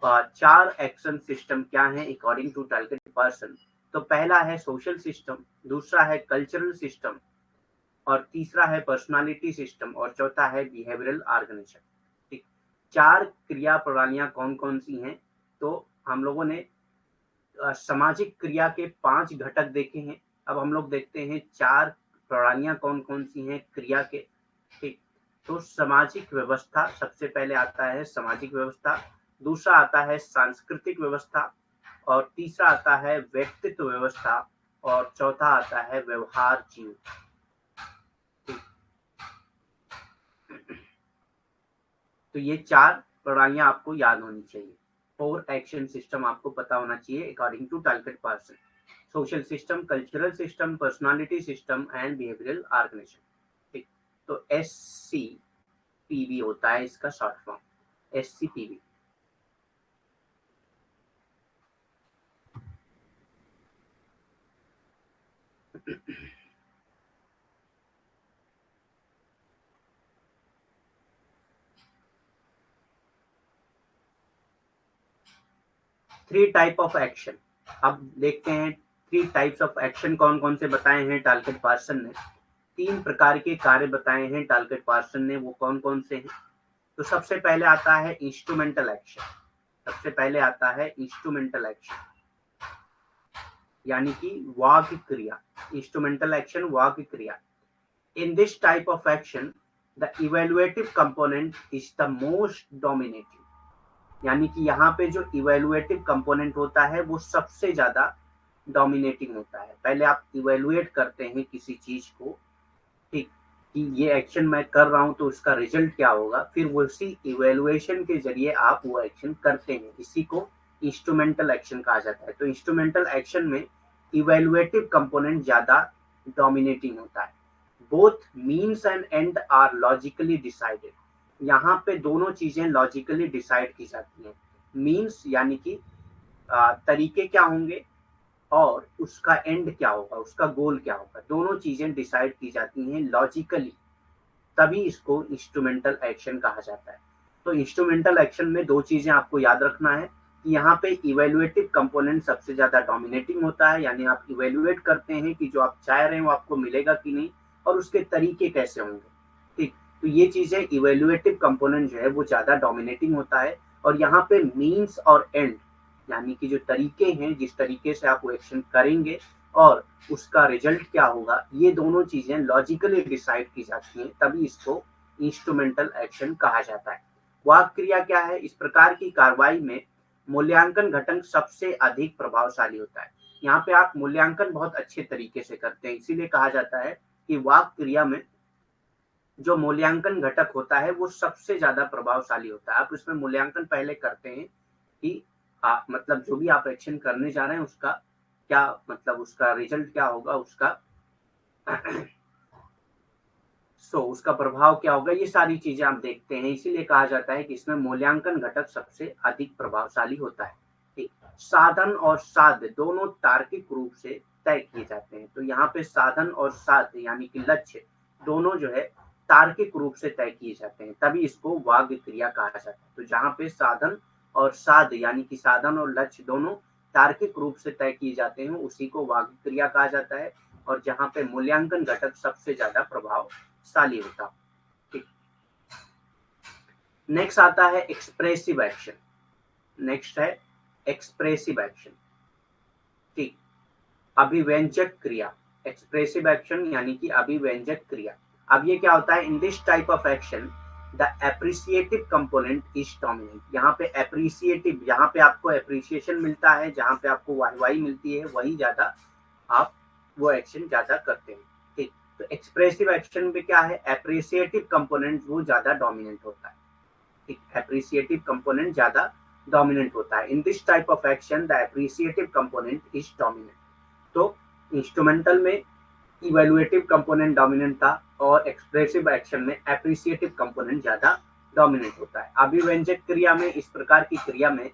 A: 4 एक्शन सिस्टम क्या है अकॉर्डिंग टू टालकेट पार्सन। तो पहला है सोशल सिस्टम, दूसरा है कल्चरल सिस्टम, और तीसरा है पर्सनालिटी सिस्टम, और चौथा है बिहेवियरल ऑर्गेनाइजेशन। ठीक, 4 क्रिया प्रणालियां कौन कौन सी हैं? तो हम लोगों ने सामाजिक क्रिया के 5 घटक देखे हैं। अब हम लोग देखते हैं 4 प्रणालियां कौन कौन सी हैं क्रिया के। ठीक, तो सामाजिक व्यवस्था, सबसे पहले आता है सामाजिक व्यवस्था, दूसरा आता है सांस्कृतिक व्यवस्था, और तीसरा आता है व्यक्तित्व व्यवस्था, और चौथा आता है व्यवहार जीव। तो ये 4 प्रणालियां आपको याद होनी चाहिए। 4 एक्शन सिस्टम आपको पता होना चाहिए according to Talcott Parson. Social system, cultural system, personality system and behavioural organisation. ठीक, तो SCPB होता है इसका short form, SCPB। Three type of action. अब देखते हैं 3 टाइप्स ऑफ एक्शन कौन कौन से बताए हैं टालकेट पार्सन ने। 3 प्रकार के कार्य बताए हैं टालकेट पार्सन ने, वो कौन कौन से हैं? तो सबसे पहले आता है इंस्ट्रूमेंटल एक्शन। सबसे पहले आता है इंस्ट्रूमेंटल एक्शन, यानी कि वाक्य क्रिया। इंस्ट्रूमेंटल एक्शन वाक्य क्रिया। इन this type of action the evaluative component is the most dominating. यानी कि यहाँ पे जो इवेल्युएटिव कंपोनेंट होता है वो सबसे ज्यादा डोमिनेटिंग होता है। पहले आप इवेल्युएट करते हैं किसी चीज को, ठीक, कि ये एक्शन मैं कर रहा हूं तो उसका रिजल्ट क्या होगा, फिर उसी इवेल्युएशन के जरिए आप वो एक्शन करते हैं। इसी को इंस्ट्रूमेंटल एक्शन कहा जाता है। तो इंस्ट्रूमेंटल एक्शन में इवेल्युएटिव कंपोनेंट ज्यादा डोमिनेटिंग होता है। Both means and end are logically decided. यहाँ पे दोनों चीजें लॉजिकली डिसाइड की जाती हैं। मीन्स यानी कि तरीके क्या होंगे और उसका एंड क्या होगा, उसका गोल क्या होगा, दोनों चीजें डिसाइड की जाती हैं लॉजिकली, तभी इसको इंस्ट्रूमेंटल एक्शन कहा जाता है। तो इंस्ट्रूमेंटल एक्शन में 2 चीजें आपको याद रखना है कि यहाँ पे इवेल्युएटिव कंपोनेंट सबसे ज्यादा डोमिनेटिंग होता है, यानी आप इवेल्युएट करते हैं कि जो आप चाह रहे हैं वो आपको मिलेगा कि नहीं, और उसके तरीके कैसे होंगे। ठीक, तो ये चीजें इवेल्युएटिव कंपोनेंट जो है वो ज्यादा डोमिनेटिंग होता है। और यहाँ पे मीन्स और एंड, यानी कि जो तरीके हैं, जिस तरीके से आप वो एक्शन करेंगे और उसका रिजल्ट क्या होगा, ये दोनों चीजें लॉजिकली डिसाइड की जाती हैं, तभी इसको इंस्ट्रूमेंटल एक्शन कहा जाता है। वाक् क्रिया क्या है? इस प्रकार की कार्रवाई में मूल्यांकन घटक सबसे अधिक प्रभावशाली होता है। यहाँ पे आप मूल्यांकन बहुत अच्छे तरीके से करते हैं, इसीलिए कहा जाता है कि वाक् क्रिया में जो मूल्यांकन घटक होता है वो सबसे ज्यादा प्रभावशाली होता है। आप इसमें मूल्यांकन पहले करते हैं कि मतलब जो भी आप एक्शन करने जा रहे हैं उसका क्या मतलब, उसका रिजल्ट क्या होगा, उसका उसका प्रभाव क्या होगा, ये सारी चीजें आप देखते हैं। इसीलिए कहा जाता है कि इसमें मूल्यांकन घटक सबसे अधिक प्रभावशाली होता है। ठीक, साधन और साध्य दोनों तार्किक रूप से तय किए जाते हैं। तो यहाँ पे साधन और साध्य यानी कि लक्ष्य दोनों जो है तार्किक रूप से तय किए जाते हैं, तभी इसको वाग्य क्रिया कहा जाता है। तो जहाँ पे साधन और साध्य यानी कि साधन और लक्ष्य दोनों तार्किक रूप से तय किए जाते हैं, उसी को वाग्य क्रिया कहा जाता है। और जहाँ पे मूल्यांकन घटक सबसे ज्यादा प्रभावशाली होता। ठीक, नेक्स्ट आता है एक्सप्रेसिव एक्शन। नेक्स्ट है एक्सप्रेसिव एक्शन। ठीक, अभिव्यंजक क्रिया। एक्सप्रेसिव एक्शन यानी कि अभिव्यंजक क्रिया। अब ये क्या होता है? In this type of action the appreciative component is dominate. यहाँ पे एप्रिसिएटिव, यहाँ पे आपको एप्रिसिएशन मिलता है, जहाँ पे आपको वाहवाही मिलती है, वही ज्यादा आप वो एक्शन ज्यादा करते हैं। ठीक, तो एक्सप्रेसिव एक्शन में क्या है, एप्रिसिएटिव कंपोनेंट वो ज्यादा डोमिनेंट होता है, ठीक, एप्रिसिएटिव कंपोनेंट ज्यादा डोमिनेंट होता है। In this type of action the appreciative component is dominant. तो इंस्ट्रूमेंटल में इवैल्यूएटिव कंपोनेंट डोमिनेंट था और एक्सप्रेसिव एक्शन में एप्रिसिएटिव कंपोनेंट ज्यादा डोमिनेंट होता है। अभिव्यंजक क्रिया में, इस प्रकार की क्रिया में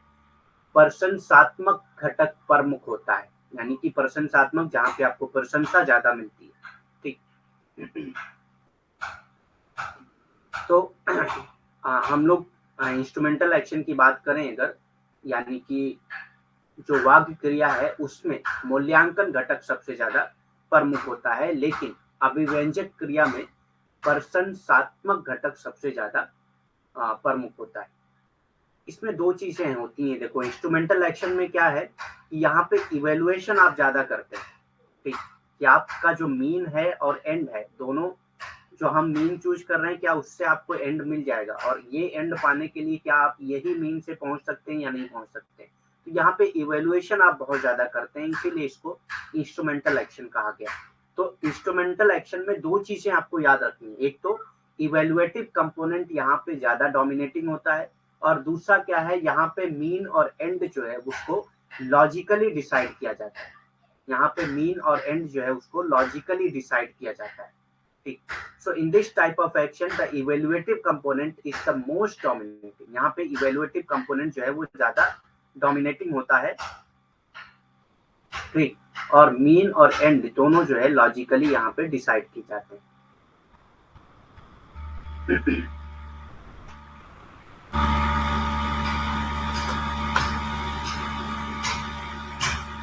A: प्रशंसात्मक घटक प्रमुख होता है, यानी कि प्रशंसात्मक जहां पे आपको प्रशंसा ज्यादा मिलती है, ठीक। तो हम लोग इंस्ट्रूमेंटल एक्शन की बात करें अगर, यानी कि जो वाक्य क्रिया है उसमें मूल्यांकन घटक सबसे ज्यादा प्रमुख होता है, लेकिन अभिव्यंजक क्रिया में प्रशंसात्मक घटक सबसे ज्यादा प्रमुख होता है। इसमें दो चीजें होती हैं। देखो इंस्ट्रूमेंटल एक्शन में क्या है कि यहाँ पे इवेल्युएशन आप ज्यादा करते हैं, ठीक, कि आपका जो मीन है और एंड है, दोनों जो हम मीन चूज कर रहे हैं क्या उससे आपको एंड मिल जाएगा, और ये एंड पाने के लिए क्या आप यही मीन से पहुंच सकते हैं या नहीं पहुंच सकते। तो यहाँ पे इवेल्युएशन आप बहुत ज्यादा करते हैं, इसीलिए इसको इंस्ट्रूमेंटल एक्शन कहा गया। तो इंस्ट्रूमेंटल एक्शन में दो चीजें आपको याद रखनी है, एक तो इवेल्युएटिव कंपोनेंट यहाँ पे ज्यादा डोमिनेटिंग होता है, और दूसरा क्या है, यहाँ पे मीन और एंड जो है उसको लॉजिकली डिसाइड किया जाता है। यहाँ पे मीन और एंड जो है उसको लॉजिकली डिसाइड किया जाता है, ठीक। So in this type of action the evaluative component is the most dominating. यहाँ पे इवेल्युएटिव कंपोनेंट जो है वो ज्यादा डोमिनेटिंग होता है, ठीक, और मीन और एंड दोनों जो है लॉजिकली यहाँ पे डिसाइड किए जाते हैं।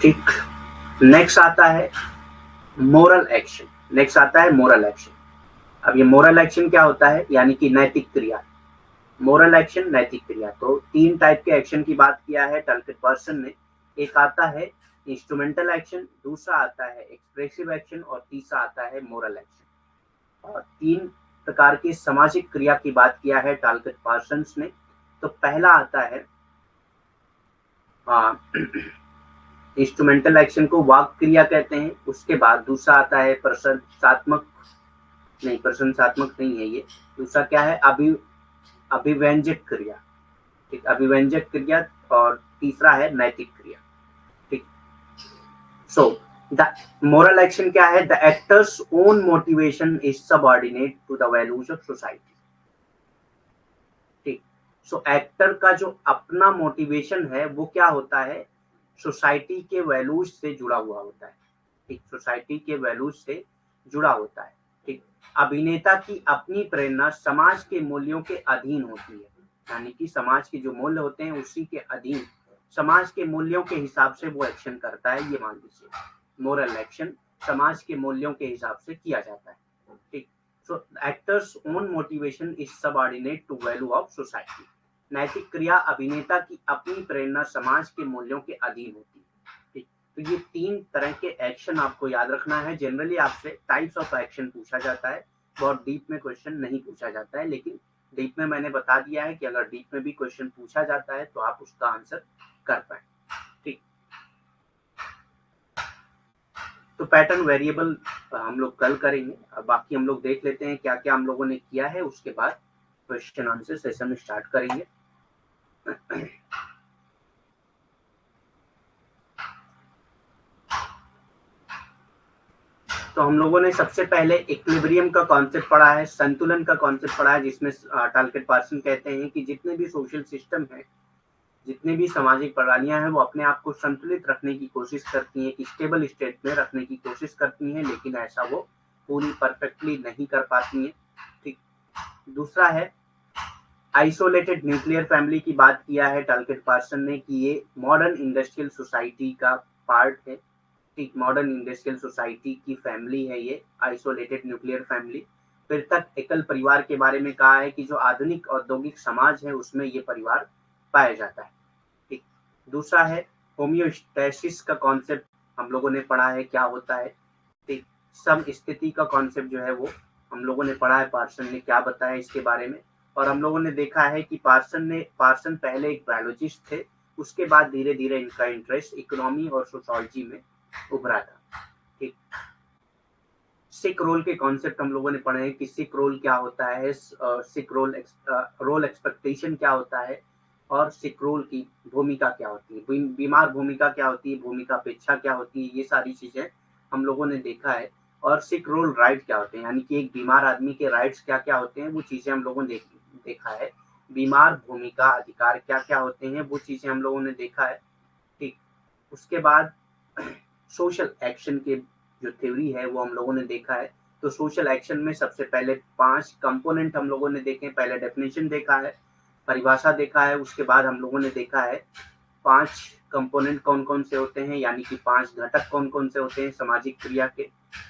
A: ठीक, नेक्स्ट आता है मोरल एक्शन। नेक्स्ट आता है मोरल एक्शन। अब ये मोरल एक्शन क्या होता है, यानी कि नैतिक क्रिया। मोरल एक्शन, नैतिक क्रिया, तो तीन टाइप के एक्शन की बात किया है टलकिट पर्सन ने। एक आता है इंस्ट्रूमेंटल एक्शन, दूसरा आता है एक्सप्रेसिव एक्शन, और तीसरा आता है मोरल एक्शन। और तीन प्रकार की सामाजिक क्रिया की बात किया है टलकिट पर्सन ने। तो पहला आता है इंस्ट्रूमेंटल एक्शन को वाक् क्रिया कहते हैं। उसके बाद दूसरा आता है प्रशंसात्मक, नहीं प्रशंसात्मक नहीं है ये, दूसरा क्या है, अभिव्यंजक क्रिया, ठीक, अभिव्यंजक क्रिया, और तीसरा है नैतिक क्रिया, ठीक। सो द मोरल एक्शन क्या है, the actor's own motivation is subordinate to the values of society, ठीक। सो एक्टर का जो अपना मोटिवेशन है वो क्या होता है, सोसाइटी के वैल्यूज से जुड़ा हुआ होता है, ठीक, सोसाइटी के वैल्यूज से जुड़ा होता है, ठीक। अभिनेता की अपनी प्रेरणा समाज के मूल्यों के अधीन होती है, यानी कि समाज के जो मूल्य होते हैं उसी के अधीन, समाज के मूल्यों के हिसाब से वो एक्शन करता है। ये मान लीजिए मोरल एक्शन समाज के मूल्यों के हिसाब से किया जाता है, ठीक। So actor's own motivation is subordinate to value of society. नैतिक क्रिया अभिनेता की अपनी प्रेरणा समाज के मूल्यों के अधीन होती है, ठीक। तो ये तीन तरह के एक्शन आपको याद रखना है। जनरली आपसे टाइप्स ऑफ एक्शन पूछा जाता है, बहुत डीप में क्वेश्चन नहीं पूछा जाता है, लेकिन डीप में मैंने बता दिया है कि अगर डीप में भी क्वेश्चन पूछा जाता है तो आप उसका आंसर कर पाए, ठीक। तो पैटर्न वेरिएबल हम लोग कल करेंगे, अब बाकी हम लोग देख लेते हैं क्या क्या हम लोगों ने किया है, उसके बाद क्वेश्चन आंसर सेशन स्टार्ट करेंगे। तो हम लोगों ने सबसे पहले इक्विलिब्रियम का कॉन्सेप्ट पढ़ा है, संतुलन का कॉन्सेप्ट पढ़ा है, जिसमें टलकिट पर्सन कहते हैं कि जितने भी सोशल सिस्टम है, जितने भी सामाजिक प्रणालियां हैं, वो अपने आप को संतुलित रखने की कोशिश करती हैं, स्टेबल स्टेट में रखने की कोशिश करती हैं, लेकिन ऐसा वो पूरी परफेक्टली नहीं कर पाती हैं, ठीक। दूसरा है आइसोलेटेड न्यूक्लियर फैमिली की बात किया है टलकिट पर्सन ने कि ये मॉडर्न इंडस्ट्रियल सोसाइटी का पार्ट है, ठीक, मॉडर्न इंडस्ट्रियल सोसाइटी की फैमिली है ये आइसोलेटेड न्यूक्लियर फैमिली। फिर तक एकल परिवार के बारे में कहा है कि जो आधुनिक औद्योगिक समाज है उसमें ये परिवार पाया जाता है, ठीक। दूसरा है होम्योस्टैसिस का कॉन्सेप्ट हम लोगों ने पढ़ा है क्या होता है, ठीक। सम स्थिति का कॉन्सेप्ट जो है वो हम लोगों ने पढ़ा है, पार्सन ने क्या बताया इसके बारे में। और हम लोगों ने देखा है कि पार्सन पहले एक बायोलॉजिस्ट थे, उसके बाद धीरे धीरे इनका इंटरेस्ट इकोनॉमी और सोशोलॉजी में उभरा था, ठीक। सिक रोल के कॉन्सेप्ट हम लोगों ने पढ़े हैं कि सिक रोल क्या होता है, सिक रोल एक्सपेक्टेशन क्या होता है, और सिक रोल की भूमिका क्या होती है, बीमार भूमिका क्या होती है, भूमिका अपेक्षा क्या होती है, ये सारी चीजें हम लोगों ने देखा है। और सिक रोल राइट क्या होते हैं, यानी कि एक बीमार आदमी के राइट्स क्या क्या होते हैं, वो चीजें हम लोगों ने देखा है। बीमार भूमिका अधिकार क्या क्या होते हैं, वो चीजें हम लोगों ने देखा है। ठीक, उसके बाद सोशल एक्शन के जो थ्योरी है वो हम लोगों ने देखा है। तो सोशल एक्शन में सबसे पहले 5 कंपोनेंट हम लोगों ने देखे, पहले डेफिनेशन देखा है, परिभाषा देखा है, उसके बाद हम लोगों ने देखा है 5 कंपोनेंट कौन कौन से होते हैं, यानी कि 5 घटक कौन कौन से होते हैं सामाजिक क्रिया के।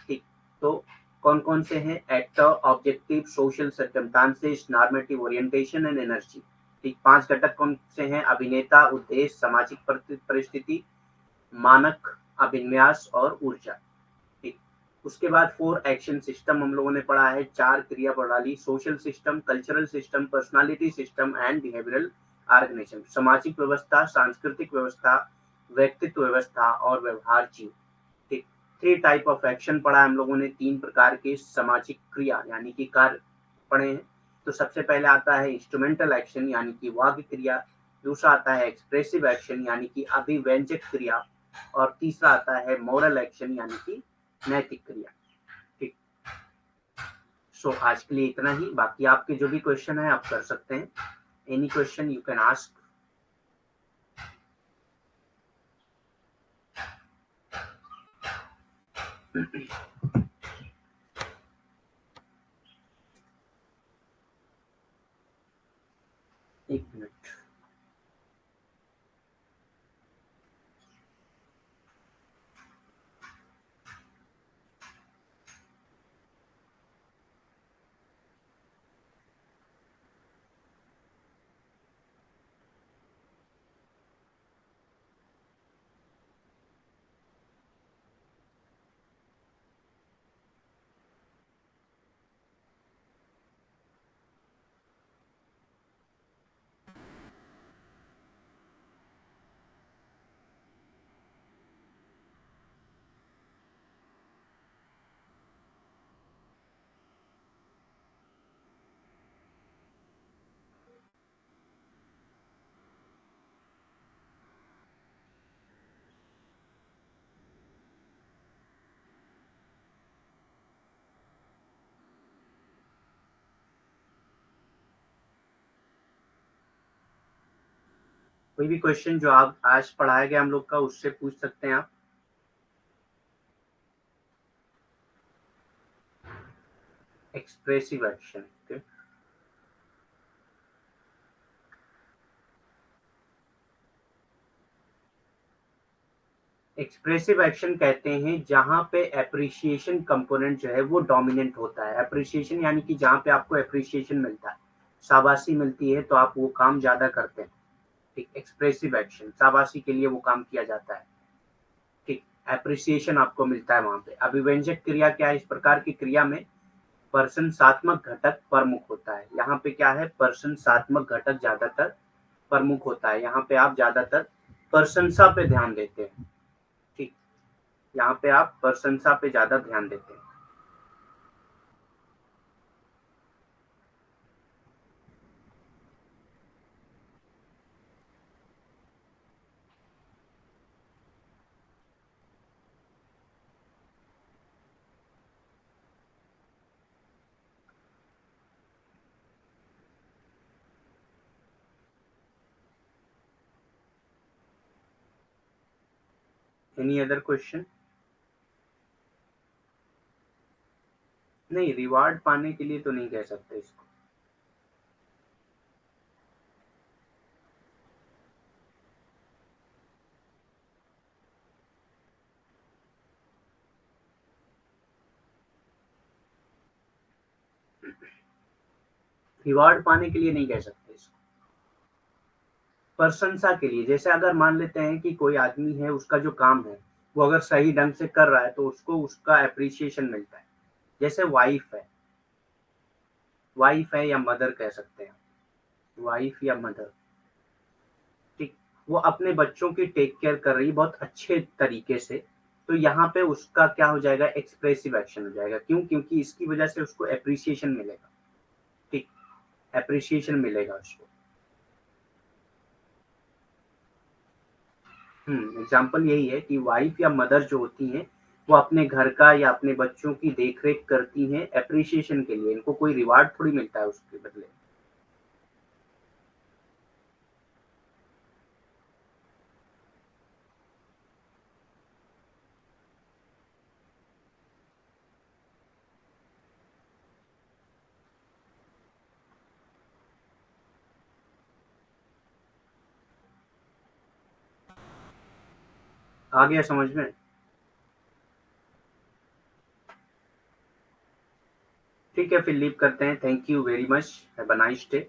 A: ठीक, तो कौन कौन से हैं, actor, objective, social circumstances, normative orientation and energy. ठीक, 5 घटक कौन से हैं, अभिनेता, उद्देश्य, सामाजिक परिस्थिति, मानक, अभिन्यास और ऊर्जा। ठीक, उसके बाद 4 एक्शन सिस्टम हम लोगों ने पढ़ा है, 4 क्रिया प्रणाली, social system, cultural system, personality system and behavioural organisation. सामाजिक व्यवस्था, सांस्कृतिक व्यवस्था, व्यक्तित्व व्यवस्था और व्यवहार जीव। ठीक, 3 टाइप ऑफ एक्शन पढ़ा है हम लोगों ने, 3 प्रकार के सामाजिक क्रिया यानी कि कार्य पढ़े हैं। तो सबसे पहले आता है इंस्ट्रूमेंटल एक्शन यानी कि वाग्य क्रिया, दूसरा आता है एक्सप्रेसिव एक्शन यानी कि अभिव्यंजक क्रिया, और तीसरा आता है मोरल एक्शन यानी कि नैतिक क्रिया। ठीक, सो आज के लिए इतना ही, बाकी आपके जो भी क्वेश्चन है आप कर सकते हैं, any question you can ask. एक मिनट। कोई भी क्वेश्चन जो आप आज पढ़ाया गया हम लोग का, उससे पूछ सकते हैं आप। एक्सप्रेसिव एक्शन, एक्सप्रेसिव एक्शन कहते हैं जहां पे एप्रिसिएशन कंपोनेंट जो है वो डोमिनेंट होता है। एप्रिसिएशन यानी कि जहां पे आपको एप्रिसिएशन मिलता है, शाबाशी मिलती है, तो आप वो काम ज्यादा करते हैं। ठीक, एक्सप्रेसिव एक्शन, शाबाशी के लिए वो काम किया जाता है। ठीक, एप्रिसिएशन आपको मिलता है वहां पे। अभिव्यंजक क्रिया क्या है, इस प्रकार की क्रिया में प्रशंसात्मक घटक प्रमुख होता है। यहाँ पे क्या है, प्रशंसात्मक घटक ज्यादातर प्रमुख होता है, यहाँ पे आप ज्यादातर प्रशंसा पे ध्यान देते हैं। ठीक, यहाँ पे आप प्रशंसा पे ज्यादा ध्यान देते हैं। Any other question? नहीं, रिवार्ड पाने के लिए तो नहीं कह सकते इसको। रिवार्ड पाने के लिए नहीं कह सकते इसको, प्रशंसा के लिए। जैसे अगर मान लेते हैं कि कोई आदमी है, उसका जो काम है वो अगर सही ढंग से कर रहा है तो उसको उसका एप्रिसिएशन मिलता है। जैसे वाइफ है या मदर कह सकते हैं, वाइफ या मदर। ठीक, वो अपने बच्चों की टेक केयर कर रही है बहुत अच्छे तरीके से, तो यहाँ पे उसका क्या हो जाएगा, एक्सप्रेसिव एक्शन हो जाएगा। क्यों? क्योंकि इसकी वजह से उसको एप्रिसिएशन मिलेगा, ठीक, एप्रिसिएशन मिलेगा उसको। एग्जाम्पल यही है कि वाइफ या मदर जो होती हैं वो अपने घर का या अपने बच्चों की देख-रेख करती हैं एप्रिसिएशन के लिए, इनको कोई रिवार्ड थोड़ी मिलता है उसके बदले। आ गया समझ में? ठीक है, फिर लीव करते हैं। Thank you very much, have a nice day.